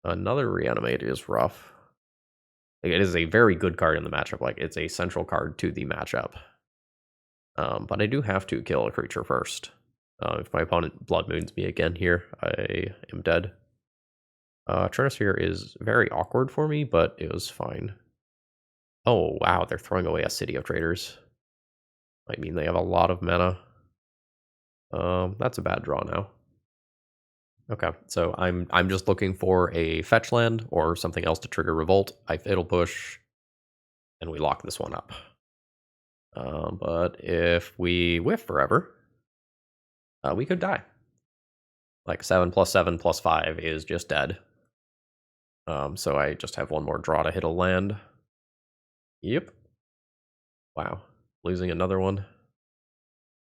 Another Reanimate is rough. It is a very good card in the matchup. It's a central card to the matchup. But I do have to kill a creature first. If my opponent Blood Moons me again here, I am dead. Trinisphere is very awkward for me, but it was fine. Oh, wow, they're throwing away a City of Traders. Might mean they have a lot of mana. That's a bad draw now. Okay, so I'm just looking for a fetch land or something else to trigger Revolt. I Fatal Push, and we lock this one up. But if we whiff forever, we could die. 7 + 7 + 5 is just dead. So I just have one more draw to hit a land. Yep. Wow. Losing another one. I'm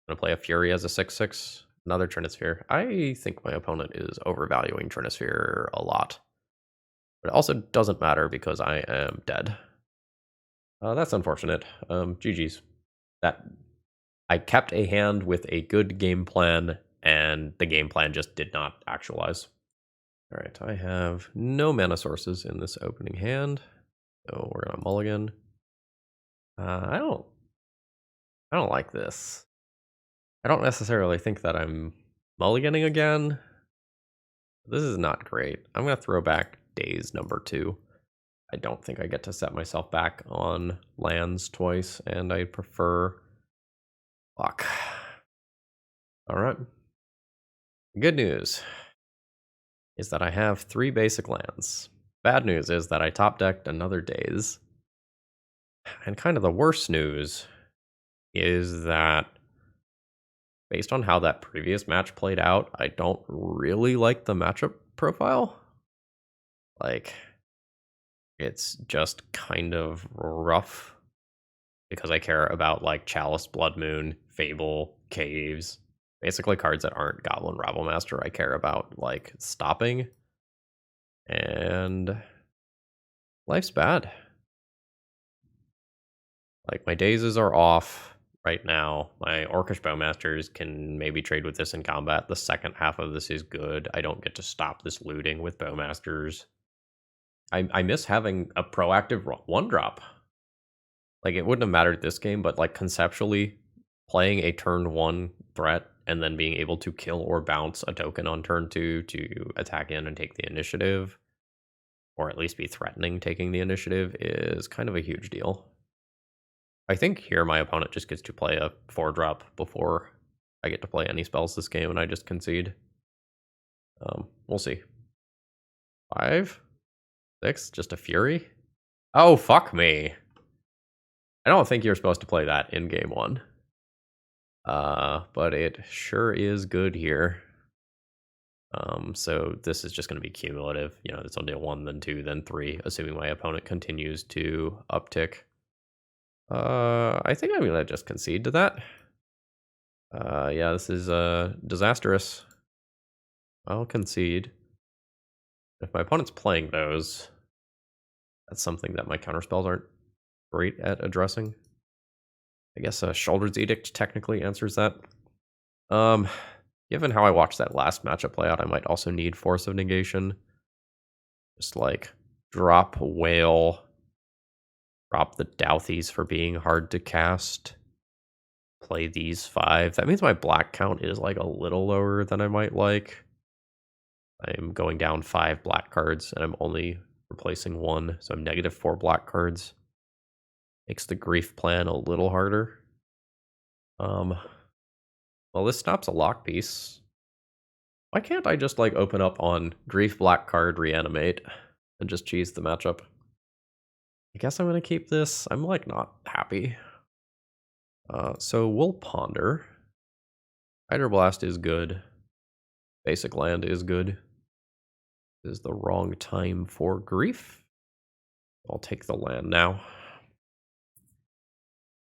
going to play a Fury as a 6/6. Another Trinisphere. I think my opponent is overvaluing Trinisphere a lot. But it also doesn't matter because I am dead. That's unfortunate. GG's. I kept a hand with a good game plan, and the game plan just did not actualize. Alright, I have no mana sources in this opening hand. So we're gonna mulligan. I don't like this. I don't necessarily think that I'm Mulliganing again. This is not great. I'm going to throw back Days number 2. I don't think I get to set myself back on lands twice, and I prefer... Fuck. Alright. Good news is that I have 3 basic lands. Bad news is that I top decked another Days. And kind of the worst news is that based on how that previous match played out, I don't really like the matchup profile. Like, it's just kind of rough because I care about like Chalice, Blood Moon, Fable, Caves, basically cards that aren't Goblin Rabblemaster. I care about like stopping, and life's bad. Like, my dazes are off right now. My Orcish Bowmasters can maybe trade with this in combat. The second half of this is good. I don't get to stop this looting with Bowmasters. I miss having a proactive 1-drop. Like, it wouldn't have mattered this game, but like conceptually, playing a turn 1 threat and then being able to kill or bounce a token on turn 2 to attack in and take the initiative, or at least be threatening taking the initiative, is kind of a huge deal. I think here my opponent just gets to play a 4-drop before I get to play any spells this game, and I just concede. We'll see. 5? 6? Just a Fury? Oh, fuck me. I don't think you're supposed to play that in game 1. But it sure is good here. So this is just going to be cumulative. You know, it's only a 1, then 2, then 3, assuming my opponent continues to uptick. I think I'm going to just concede to that. Yeah, this is disastrous. I'll concede. If my opponent's playing those, that's something that my counterspells aren't great at addressing. I guess Shoulder's Edict technically answers that. Given how I watched that last matchup play out, I might also need Force of Negation. Just like drop Wail, drop the Douthies for being hard to cast, play these 5. That means my black count is like a little lower than I might like. I'm going down 5 black cards, and I'm only replacing 1, so I'm negative 4 black cards. Makes the grief plan a little harder. Well, this stops a lock piece. Why can't I just like open up on grief black card reanimate and just cheese the matchup? I guess I'm gonna keep this. I'm like not happy. So we'll ponder. Hydroblast is good. Basic land is good. This is the wrong time for grief. I'll take the land now.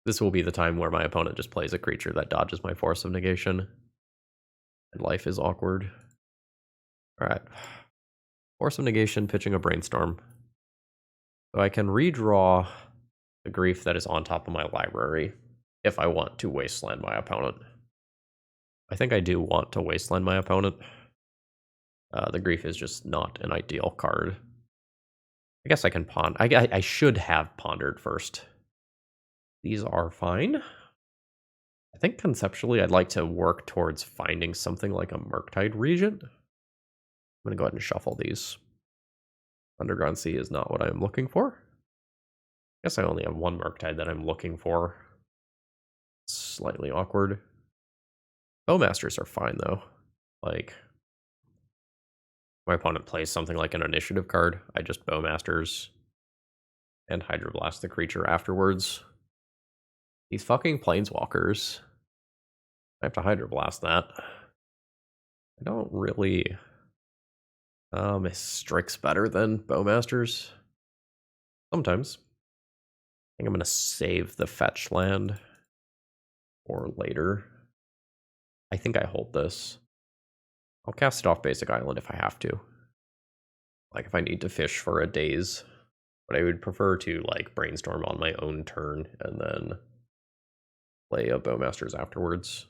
This will be the time where my opponent just plays a creature that dodges my Force of Negation. And life is awkward. Alright. Force of Negation, pitching a Brainstorm. So I can redraw the grief that is on top of my library if I want to wasteland my opponent. I think I do want to wasteland my opponent. The grief is just not an ideal card. I guess I can ponder. I should have pondered first. These are fine. I think conceptually I'd like to work towards finding something like a Murktide Regent. I'm going to go ahead and shuffle these. Underground Sea is not what I'm looking for. I guess I only have 1 Murktide that I'm looking for. Slightly awkward. Bowmasters are fine though. Like, my opponent plays something like an initiative card, I just Bowmasters and Hydroblast the creature afterwards. These fucking Planeswalkers. I have to Hydroblast that. I don't really... Strike's better than Bowmasters. Sometimes. I think I'm going to save the fetch land for later. I think I hold this. I'll cast it off basic island if I have to. Like if I need to fish for a daze. But I would prefer to like brainstorm on my own turn and then play a Bowmasters afterwards.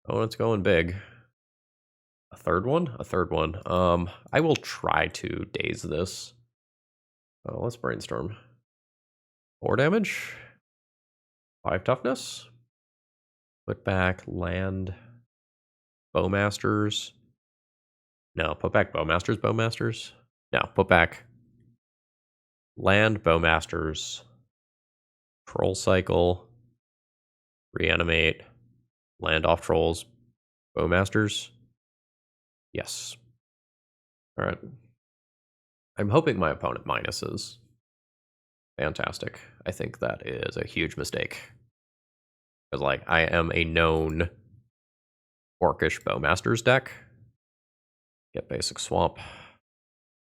Oh, it's going big. A third one? A third one. I will try to daze this. Oh, let's brainstorm. 4 damage. 5 toughness. Put back land. Bowmasters. No, put back Bowmasters. No, put back land Bowmasters. Troll cycle. Reanimate. Land off trolls. Bowmasters. Yes. All right. I'm hoping my opponent minuses. Fantastic. I think that is a huge mistake. Because, like, I am a known Orcish Bowmasters deck. Get basic swamp.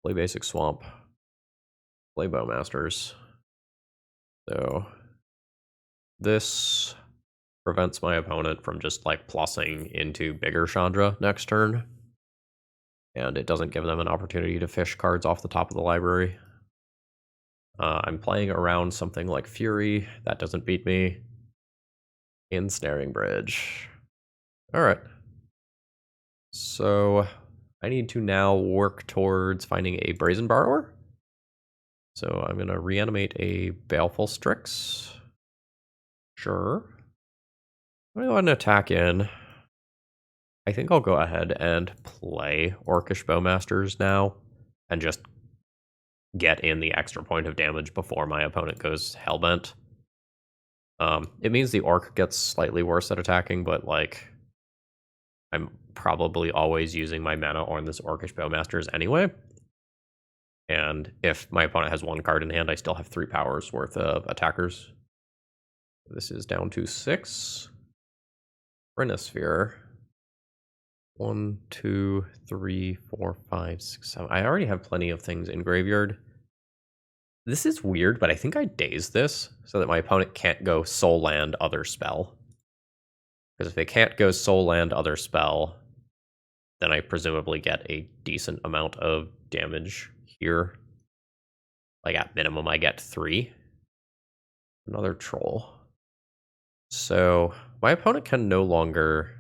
Play basic swamp. Play Bowmasters. So, this prevents my opponent from just, like, plussing into bigger Chandra next turn. And it doesn't give them an opportunity to fish cards off the top of the library. I'm playing around something like Fury. That doesn't beat me. Ensnaring Bridge. Alright. So, I need to now work towards finding a Brazen Borrower. So, I'm going to reanimate a Baleful Strix. Sure. I'm going to go ahead and attack in. I think I'll go ahead and play Orcish Bowmasters now. And just get in the extra point of damage before my opponent goes Hellbent. It means the Orc gets slightly worse at attacking, but, like, I'm probably always using my mana on this Orcish Bowmasters anyway. And if my opponent has one card in hand, I still have 3 powers worth of attackers. This is down to 6. Rhinosphere. 1, 2, 3, 4, 5, 6, 7. I already have plenty of things in graveyard. This is weird, but I think I daze this so that my opponent can't go Soul Land Other Spell. Because if they can't go Soul Land Other Spell, then I presumably get a decent amount of damage here. Like, at minimum, I get 3. Another troll. So, my opponent can no longer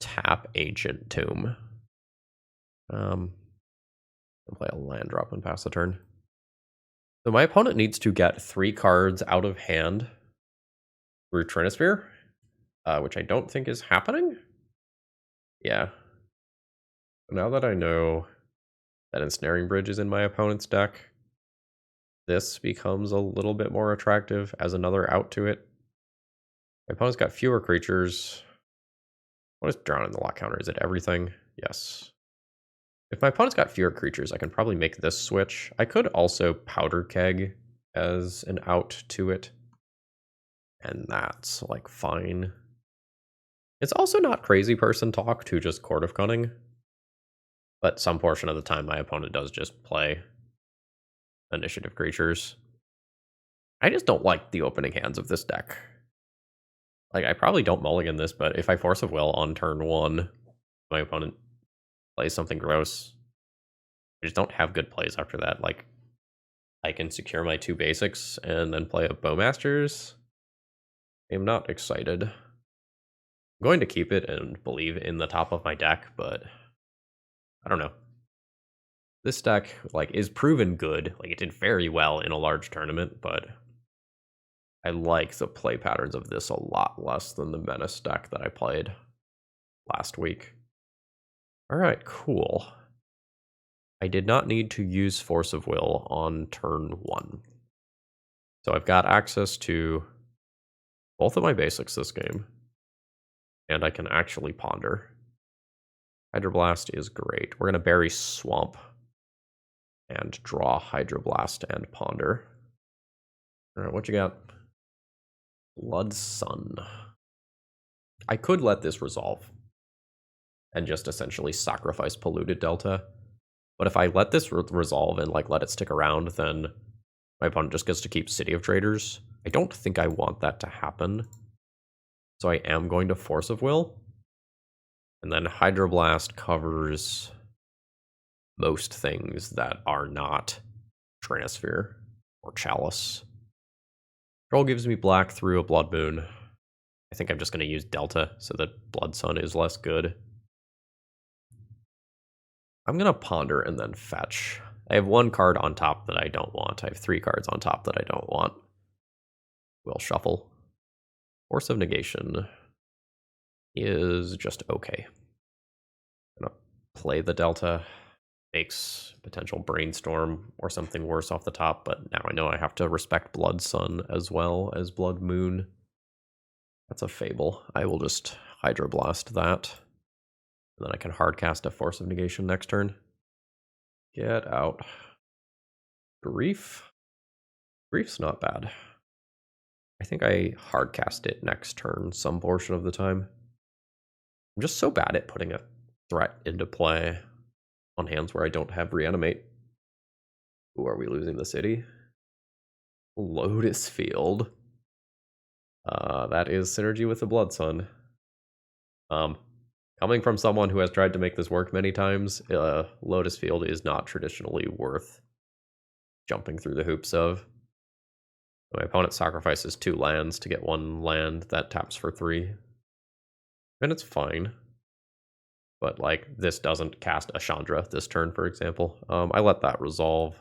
tap Ancient Tomb. I'll play a land drop and pass the turn. So my opponent needs to get 3 cards out of hand through Trinisphere, which I don't think is happening. Yeah. Now that I know that Ensnaring Bridge is in my opponent's deck, this becomes a little bit more attractive as another out to it. My opponent's got fewer creatures. What is drawn in the lock counter? Is it everything? Yes. If my opponent's got fewer creatures, I can probably make this switch. I could also Powder Keg as an out to it. And that's, like, fine. It's also not crazy person talk to just Court of Cunning. But some portion of the time, my opponent does just play initiative creatures. I just don't like the opening hands of this deck. Like, I probably don't mulligan this, but if I Force of Will on turn 1, my opponent plays something gross, I just don't have good plays after that. Like, I can secure my 2 basics and then play a Bowmasters. I'm not excited. I'm going to keep it and believe in the top of my deck, but I don't know. This deck, like, is proven good. Like, it did very well in a large tournament, but I like the play patterns of this a lot less than the Menace deck that I played last week. Alright, cool. I did not need to use Force of Will on turn 1. So I've got access to both of my basics this game, and I can actually ponder. Hydroblast is great. We're going to bury Swamp and draw Hydroblast and ponder. Alright, what you got? Blood Sun. I could let this resolve and just essentially sacrifice Polluted Delta. But if I let this resolve and, like, let it stick around, then my opponent just gets to keep City of Traders. I don't think I want that to happen. So I am going to Force of Will. And then Hydroblast covers most things that are not Trinisphere or Chalice. Troll gives me black through a Blood Moon. I think I'm just going to use Delta so that Blood Sun is less good. I'm going to ponder and then fetch. I have 1 card on top that I don't want. I have 3 cards on top that I don't want. We'll shuffle. Force of Negation. is just okay. Gonna play the Delta, makes potential Brainstorm or something worse off the top, but now I know I have to respect Blood Sun as well as Blood Moon. That's a Fable. I will just Hydroblast that. And then I can hardcast a Force of Negation next turn. Get out. Grief? Grief's not bad. I think I hardcast it next turn some portion of the time. I'm just so bad at putting a threat into play on hands where I don't have Reanimate. Ooh, are we losing the city? Lotus Field. That is synergy with the Blood Sun. Coming from someone who has tried to make this work many times, Lotus Field is not traditionally worth jumping through the hoops of. My opponent sacrifices 2 lands to get 1 land that taps for 3. And it's fine. But, like, this doesn't cast a Chandra this turn, for example. I let that resolve.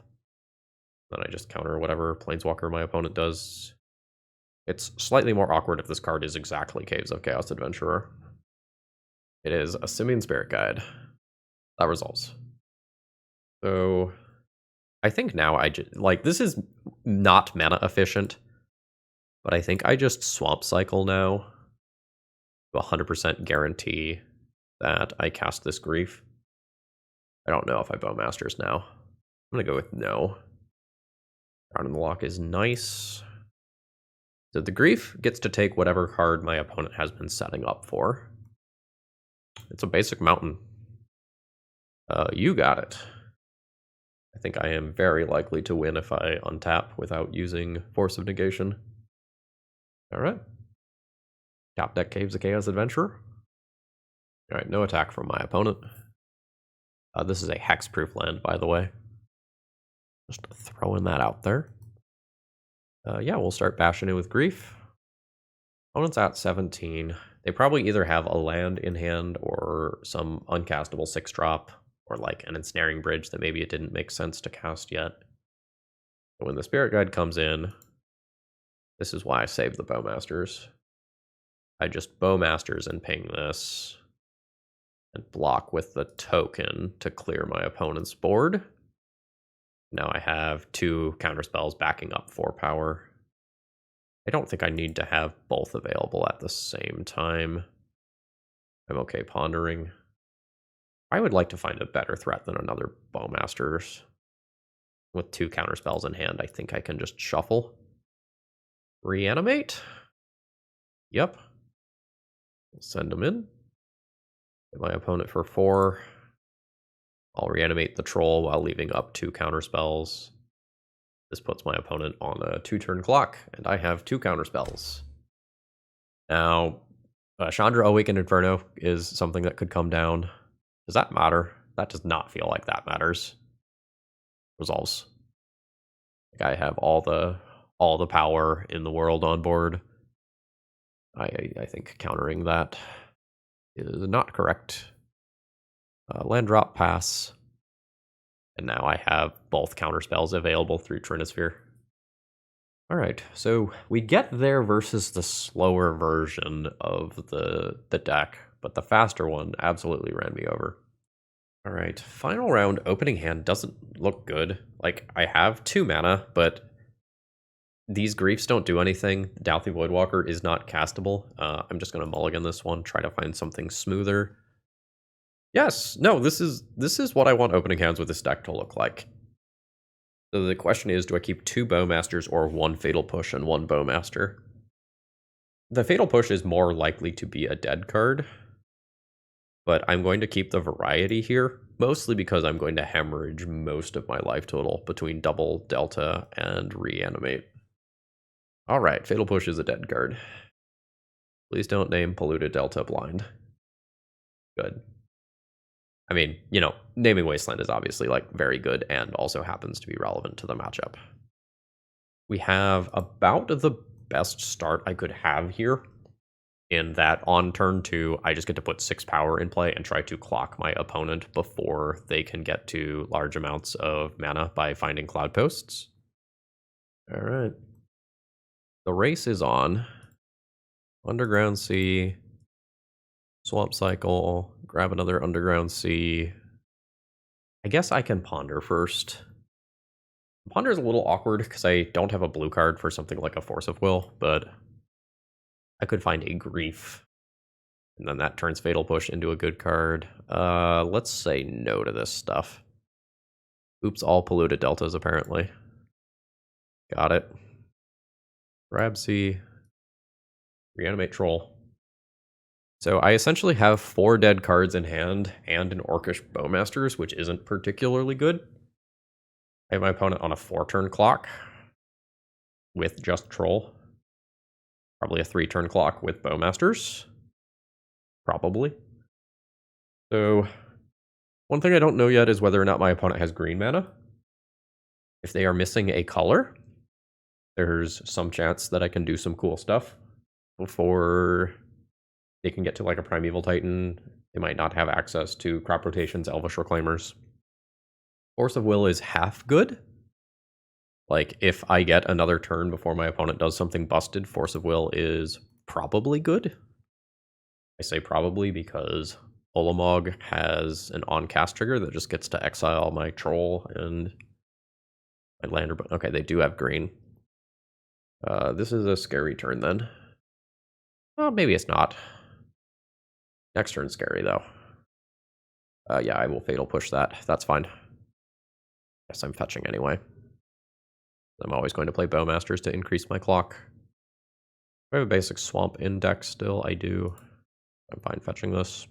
Then I just counter whatever Planeswalker my opponent does. It's slightly more awkward if this card is exactly Caves of Chaos Adventurer. It is a Simian Spirit Guide. That resolves. So, I think now I just, like, this is not mana efficient, but I think I just Swamp Cycle now to 100% guarantee that I cast this Grief. I don't know if I Bowmasters now. I'm going to go with no. Crown in the Lock is nice. So the Grief gets to take whatever card my opponent has been setting up for. It's a basic mountain. You got it. I think I am very likely to win if I untap without using Force of Negation. Alright. Top deck Caves of Chaos Adventurer. Alright, no attack from my opponent. This is a hexproof land, by the way. Just throwing that out there. Yeah, we'll start bashing it with Grief. Opponent's at 17. They probably either have a land in hand or some uncastable 6-drop, or like an Ensnaring Bridge that maybe it didn't make sense to cast yet. But when the Spirit Guide comes in, this is why I saved the Bowmasters. I just Bowmasters and ping this, and block with the token to clear my opponent's board. Now I have 2 counterspells backing up 4 power. I don't think I need to have both available at the same time. I'm okay pondering. I would like to find a better threat than another Bowmasters. With 2 counterspells in hand, I think I can just shuffle. Reanimate? Yep. We'll send them in. Get my opponent for 4. I'll reanimate the troll while leaving up 2 counterspells. This puts my opponent on a 2-turn clock, and I have 2 counterspells. Now, Chandra Awakened Inferno is something that could come down. Does that matter? That does not feel like that matters. Resolves. Like I have all the power in the world on board. I think countering that is not correct. Land drop pass. And now I have both counterspells available through Trinisphere. Alright, so we get there versus the slower version of the deck, but the faster one absolutely ran me over. Alright, final round opening hand doesn't look good. Like, I have 2 mana, but these Griefs don't do anything. Douthie Voidwalker is not castable. I'm just going to mulligan this one, try to find something smoother. Yes, no, this is what I want opening hands with this deck to look like. So the question is, do I keep 2 Bowmasters or 1 Fatal Push and 1 Bowmaster? The Fatal Push is more likely to be a dead card, but I'm going to keep the variety here, mostly because I'm going to hemorrhage most of my life total between double Delta and Reanimate. Alright, Fatal Push is a dead card. Please don't name Polluted Delta blind. Good. I mean, you know, naming Wasteland is obviously, like, very good and also happens to be relevant to the matchup. We have about the best start I could have here, in that on turn 2, I just get to put 6 power in play and try to clock my opponent before they can get to large amounts of mana by finding Cloud Posts. Alright. The race is on. Underground Sea. Swamp Cycle, grab another Underground Sea. I guess I can Ponder first. Ponder is a little awkward because I don't have a blue card for something like a Force of Will, but I could find a Grief. And then that turns Fatal Push into a good card. Let's say no to this stuff. Oops, all polluted deltas, apparently. Got it. Grab C. Reanimate Troll. So I essentially have 4 dead cards in hand and an Orcish Bowmasters, which isn't particularly good. I have my opponent on a 4-turn clock with just Troll. Probably a 3-turn clock with Bowmasters. Probably. So one thing I don't know yet is whether or not my opponent has green mana. If they are missing a color, there's some chance that I can do some cool stuff before they can get to like a Primeval Titan. They might not have access to Crop Rotations, Elvish Reclaimers. Force of Will is half good. Like, if I get another turn before my opponent does something busted, Force of Will is probably good. I say probably because Olamog has an on-cast trigger that just gets to exile my Troll and my lander. But okay, they do have green. This is a scary turn then. Well, maybe it's not. Next turn's scary, though. Yeah, I will Fatal Push that. That's fine. Guess I'm fetching anyway. I'm always going to play Bowmasters to increase my clock. I have a basic Swamp in deck still. I do. I'm fine fetching this.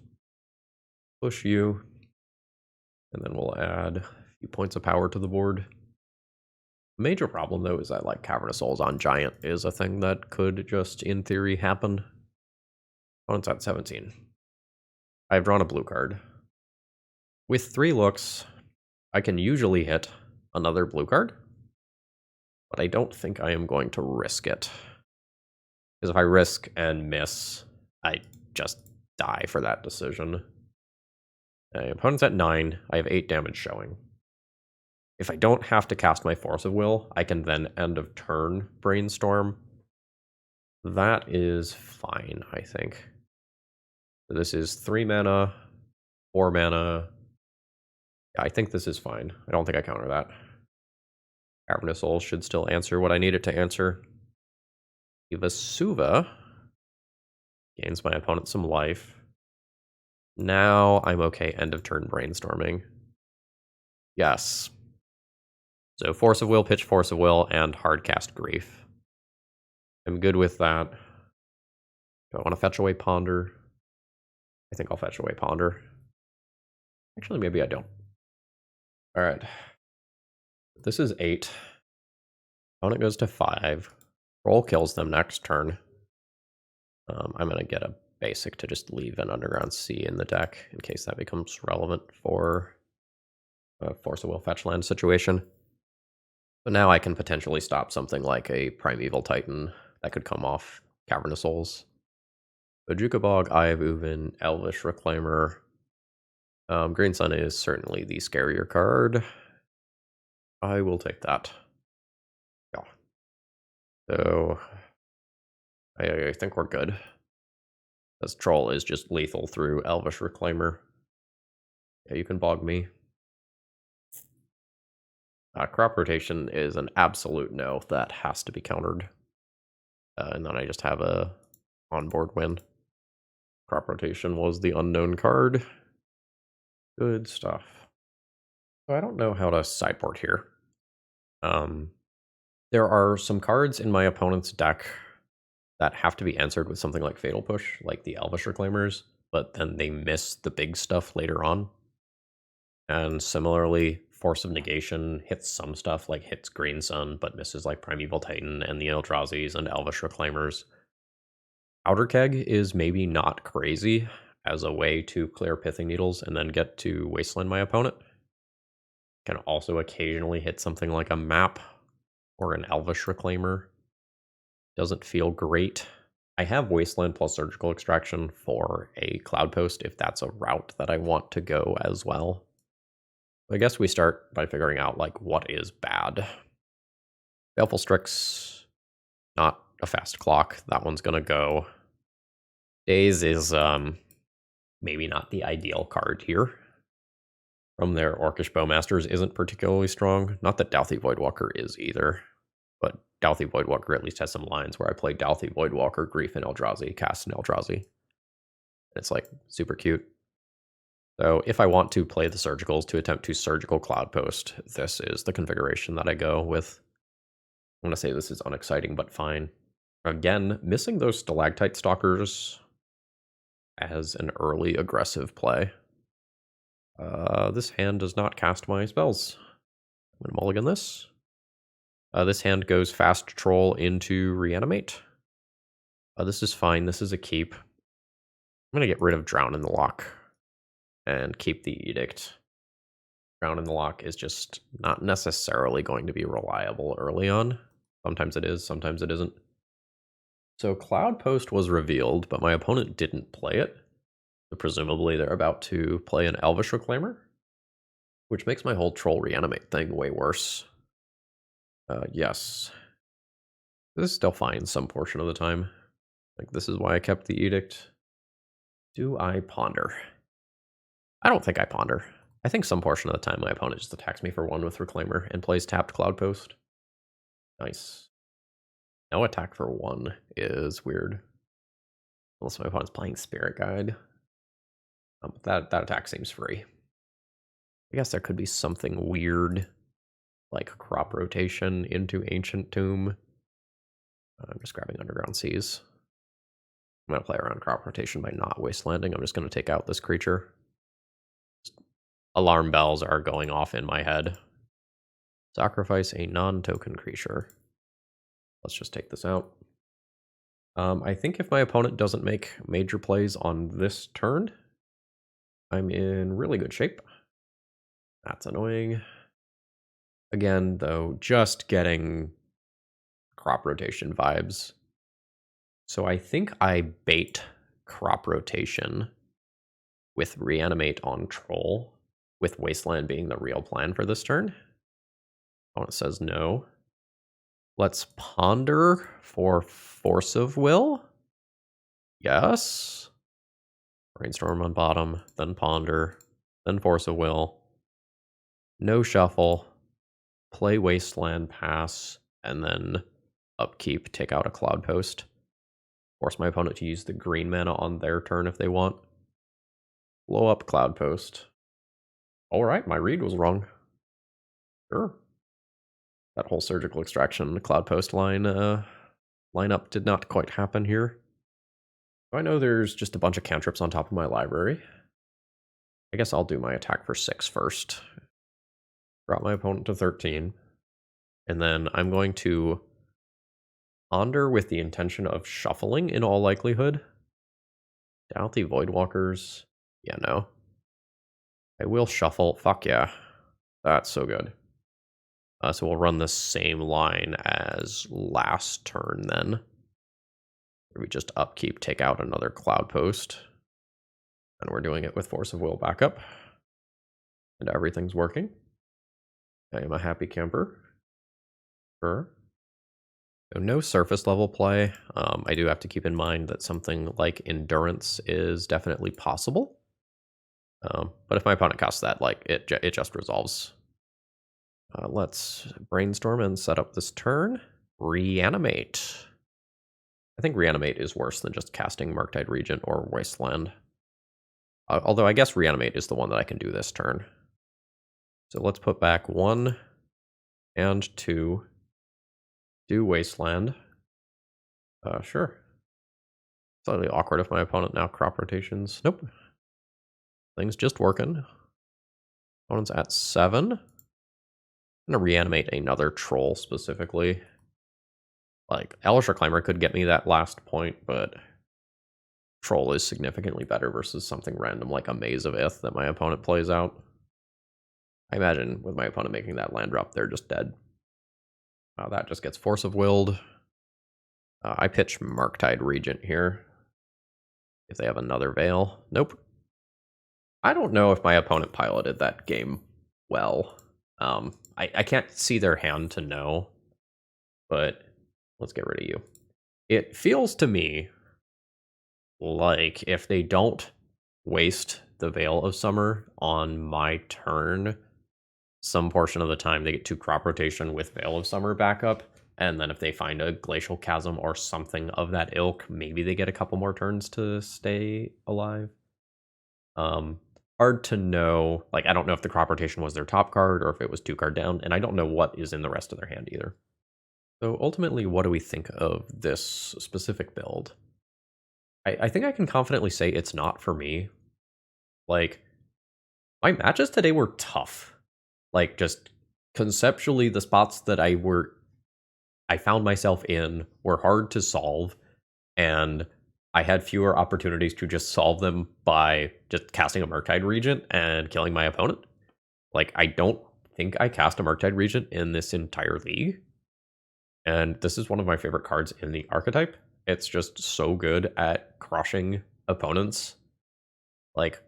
Push you. And then we'll add a few points of power to the board. Major problem, though, is that like Cavernous Souls on Giant is a thing that could just, in theory, happen. Opponent's at 17. I've drawn a blue card. With 3 looks, I can usually hit another blue card, but I don't think I am going to risk it. Because if I risk and miss, I just die for that decision. My opponent's at 9. I have 8 damage showing. If I don't have to cast my Force of Will, I can then end of turn Brainstorm. That is fine, I think. So this is 3 mana, 4 mana. Yeah, I think this is fine. I don't think I counter that. Cavernous Souls should still answer what I need it to answer. Ivasuva gains my opponent some life. Now I'm okay end of turn Brainstorming. Yes. So Force of Will, pitch Force of Will, and Hardcast Grief. I'm good with that. Do I want to fetch away Ponder? I think I'll fetch away Ponder. Actually, maybe I don't. All right. This is 8. Opponent goes to 5. Roll kills them next turn. I'm going to get a basic to just leave an Underground Sea in the deck in case that becomes relevant for a Force of Will fetch land situation. So now I can potentially stop something like a Primeval Titan that could come off Cavernous Souls. Bojuka Bog, Eye of Uvin, Elvish Reclaimer. Green Sun is certainly the scarier card. I will take that. Yeah. So I think we're good. This Troll is just lethal through Elvish Reclaimer. Yeah, you can bog me. Crop Rotation is an absolute no. That has to be countered. And then I just have a onboard win. Crop Rotation was the unknown card. Good stuff. So I don't know how to sideboard here. There are some cards in my opponent's deck that have to be answered with something like Fatal Push, like the Elvish Reclaimers, but then they miss the big stuff later on. And similarly, Force of Negation hits some stuff, like hits Green Sun, but misses like Primeval Titan and the Eldrazi's and Elvish Reclaimers. Outer Keg is maybe not crazy as a way to clear Pithing Needles and then get to Wasteland my opponent. Can also occasionally hit something like a map or an Elvish Reclaimer. Doesn't feel great. I have Wasteland plus Surgical Extraction for a Cloud Post if that's a route that I want to go as well. I guess we start by figuring out like what is bad. Baleful Strix, not a fast clock. That one's gonna go. Daze is maybe not the ideal card here. From their Orcish Bowmasters isn't particularly strong. Not that Douthie Voidwalker is either, but Douthie Voidwalker at least has some lines where I play Douthie Voidwalker, Grief and Eldrazi, cast an Eldrazi. It's like super cute. So if I want to play the Surgicals to attempt to Surgical Cloudpost, this is the configuration that I go with. I'm going to say this is unexciting, but fine. Again, missing those Stalactite Stalkers as an early aggressive play. This hand does not cast my spells. I'm going to mulligan this. This hand goes Fast Troll into Reanimate. This is fine. This is a keep. I'm going to get rid of Drown in the Lock and keep the Edict. Drown in the Lock is just not necessarily going to be reliable early on. Sometimes it is, sometimes it isn't. So Cloudpost was revealed, but my opponent didn't play it. So presumably they're about to play an Elvish Reclaimer, which makes my whole Troll Reanimate thing way worse. Yes. This is still fine some portion of the time. Like, this is why I kept the Edict. Do I ponder? I don't think I ponder. I think some portion of the time my opponent just attacks me for 1 with Reclaimer and plays tapped Cloudpost. Nice. No attack for 1 is weird. Unless my opponent's playing Spirit Guide. But that attack seems free. I guess there could be something weird, like Crop Rotation into Ancient Tomb. I'm just grabbing Underground Seas. I'm going to play around Crop Rotation by not Wastelanding. I'm just going to take out this creature. Alarm bells are going off in my head. Sacrifice a non-token creature. Let's just take this out. I think if my opponent doesn't make major plays on this turn, I'm in really good shape. That's annoying. Again, though, just getting Crop Rotation vibes. So I think I bait Crop Rotation with Reanimate on Troll, with Wasteland being the real plan for this turn. Opponent says no. Let's Ponder for Force of Will. Yes. Brainstorm on bottom, then Ponder, then Force of Will. No shuffle. Play Wasteland, pass, and then upkeep, take out a Cloudpost. Force my opponent to use the green mana on their turn if they want. Blow up Cloudpost. Alright, my read was wrong. Sure. That whole Surgical Extraction Cloudpost lineup did not quite happen here. I know there's just a bunch of cantrips on top of my library. I guess I'll do my attack for 6 first. Drop my opponent to 13. And then I'm going to ponder with the intention of shuffling in all likelihood. Doubt the Voidwalkers. Yeah, no. I will shuffle. Fuck yeah. That's so good. So we'll run the same line as last turn then. We just upkeep, take out another Cloudpost. And we're doing it with Force of Will backup. And everything's working. I am a happy camper. Sure. So no surface level play. I do have to keep in mind that something like Endurance is definitely possible. But if my opponent casts that, like it just resolves. Let's brainstorm and set up this turn. Reanimate. I think Reanimate is worse than just casting Murktide Regent or Wasteland. Although I guess Reanimate is the one that I can do this turn. So let's put back 1 and 2. Do Wasteland. Sure. Slightly awkward if my opponent now Crop Rotations. Nope. Things just working. Opponent's at 7. I'm going to Reanimate another Troll specifically. Like, Elvish Reclaimer could get me that last point, but Troll is significantly better versus something random like a Maze of Ith that my opponent plays out. I imagine with my opponent making that land drop, they're just dead. That just gets Force of Willed. I pitch Murktide Regent here. If they have another Veil. Nope. I don't know if my opponent piloted that game well. I can't see their hand to know, but let's get rid of you. It feels to me like if they don't waste the Veil of Summer on my turn, some portion of the time they get 2 crop rotation with Veil of Summer backup, and then if they find a Glacial Chasm or something of that ilk, maybe they get a couple more turns to stay alive. Hard to know. Like, I don't know if the crop rotation was their top card or if it was 2 card down, and I don't know what is in the rest of their hand either. So ultimately, what do we think of this specific build? I think I can confidently say it's not for me. Like, my matches today were tough. Like, just conceptually, the spots that I found myself in were hard to solve, and I had fewer opportunities to just solve them by just casting a Murktide Regent and killing my opponent. Like, I don't think I cast a Murktide Regent in this entire league. And this is one of my favorite cards in the archetype. It's just so good at crushing opponents. Like,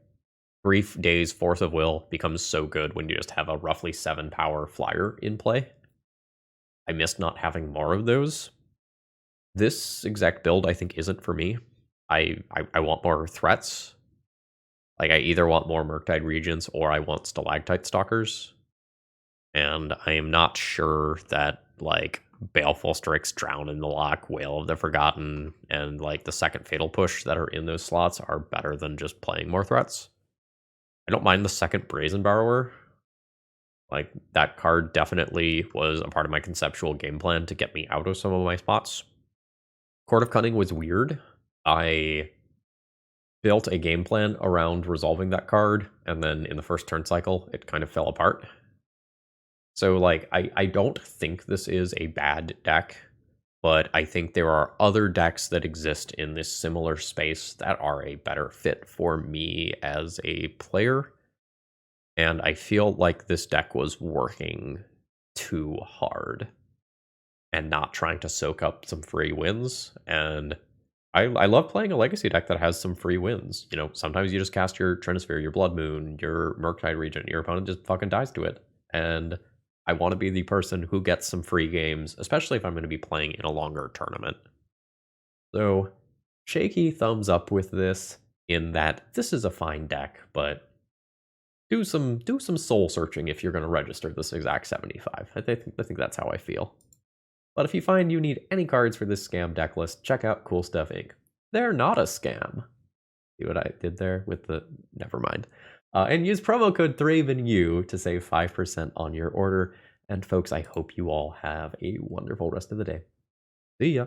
Brief Days Force of Will becomes so good when you just have a roughly 7 power flyer in play. I missed not having more of those. This exact build, I think, isn't for me. I want more threats. Like, I either want more Murktide Regents or I want Stalactite Stalkers. And I am not sure that, like, Baleful Strix, Drown in the Lock, Wail of the Forgotten, and, like, the second Fatal Push that are in those slots are better than just playing more threats. I don't mind the second Brazen Borrower. Like, that card definitely was a part of my conceptual game plan to get me out of some of my spots. Court of Cunning was weird. I built a game plan around resolving that card, and then in the first turn cycle, it kind of fell apart. So, like, I don't think this is a bad deck, but I think there are other decks that exist in this similar space that are a better fit for me as a player. And I feel like this deck was working too hard and not trying to soak up some free wins. And I love playing a Legacy deck that has some free wins. You know, sometimes you just cast your Trinisphere, your Blood Moon, your Murktide Regent, your opponent just fucking dies to it. And I want to be the person who gets some free games, especially if I'm going to be playing in a longer tournament. So, shaky thumbs up with this, in that this is a fine deck, but do some soul searching if you're going to register this exact 75. I think that's how I feel. But if you find you need any cards for this scam deck list, check out Cool Stuff Inc. They're not a scam. See what I did there with the... Never mind. And use promo code ThrabenU to save 5% on your order. And folks, I hope you all have a wonderful rest of the day. See ya.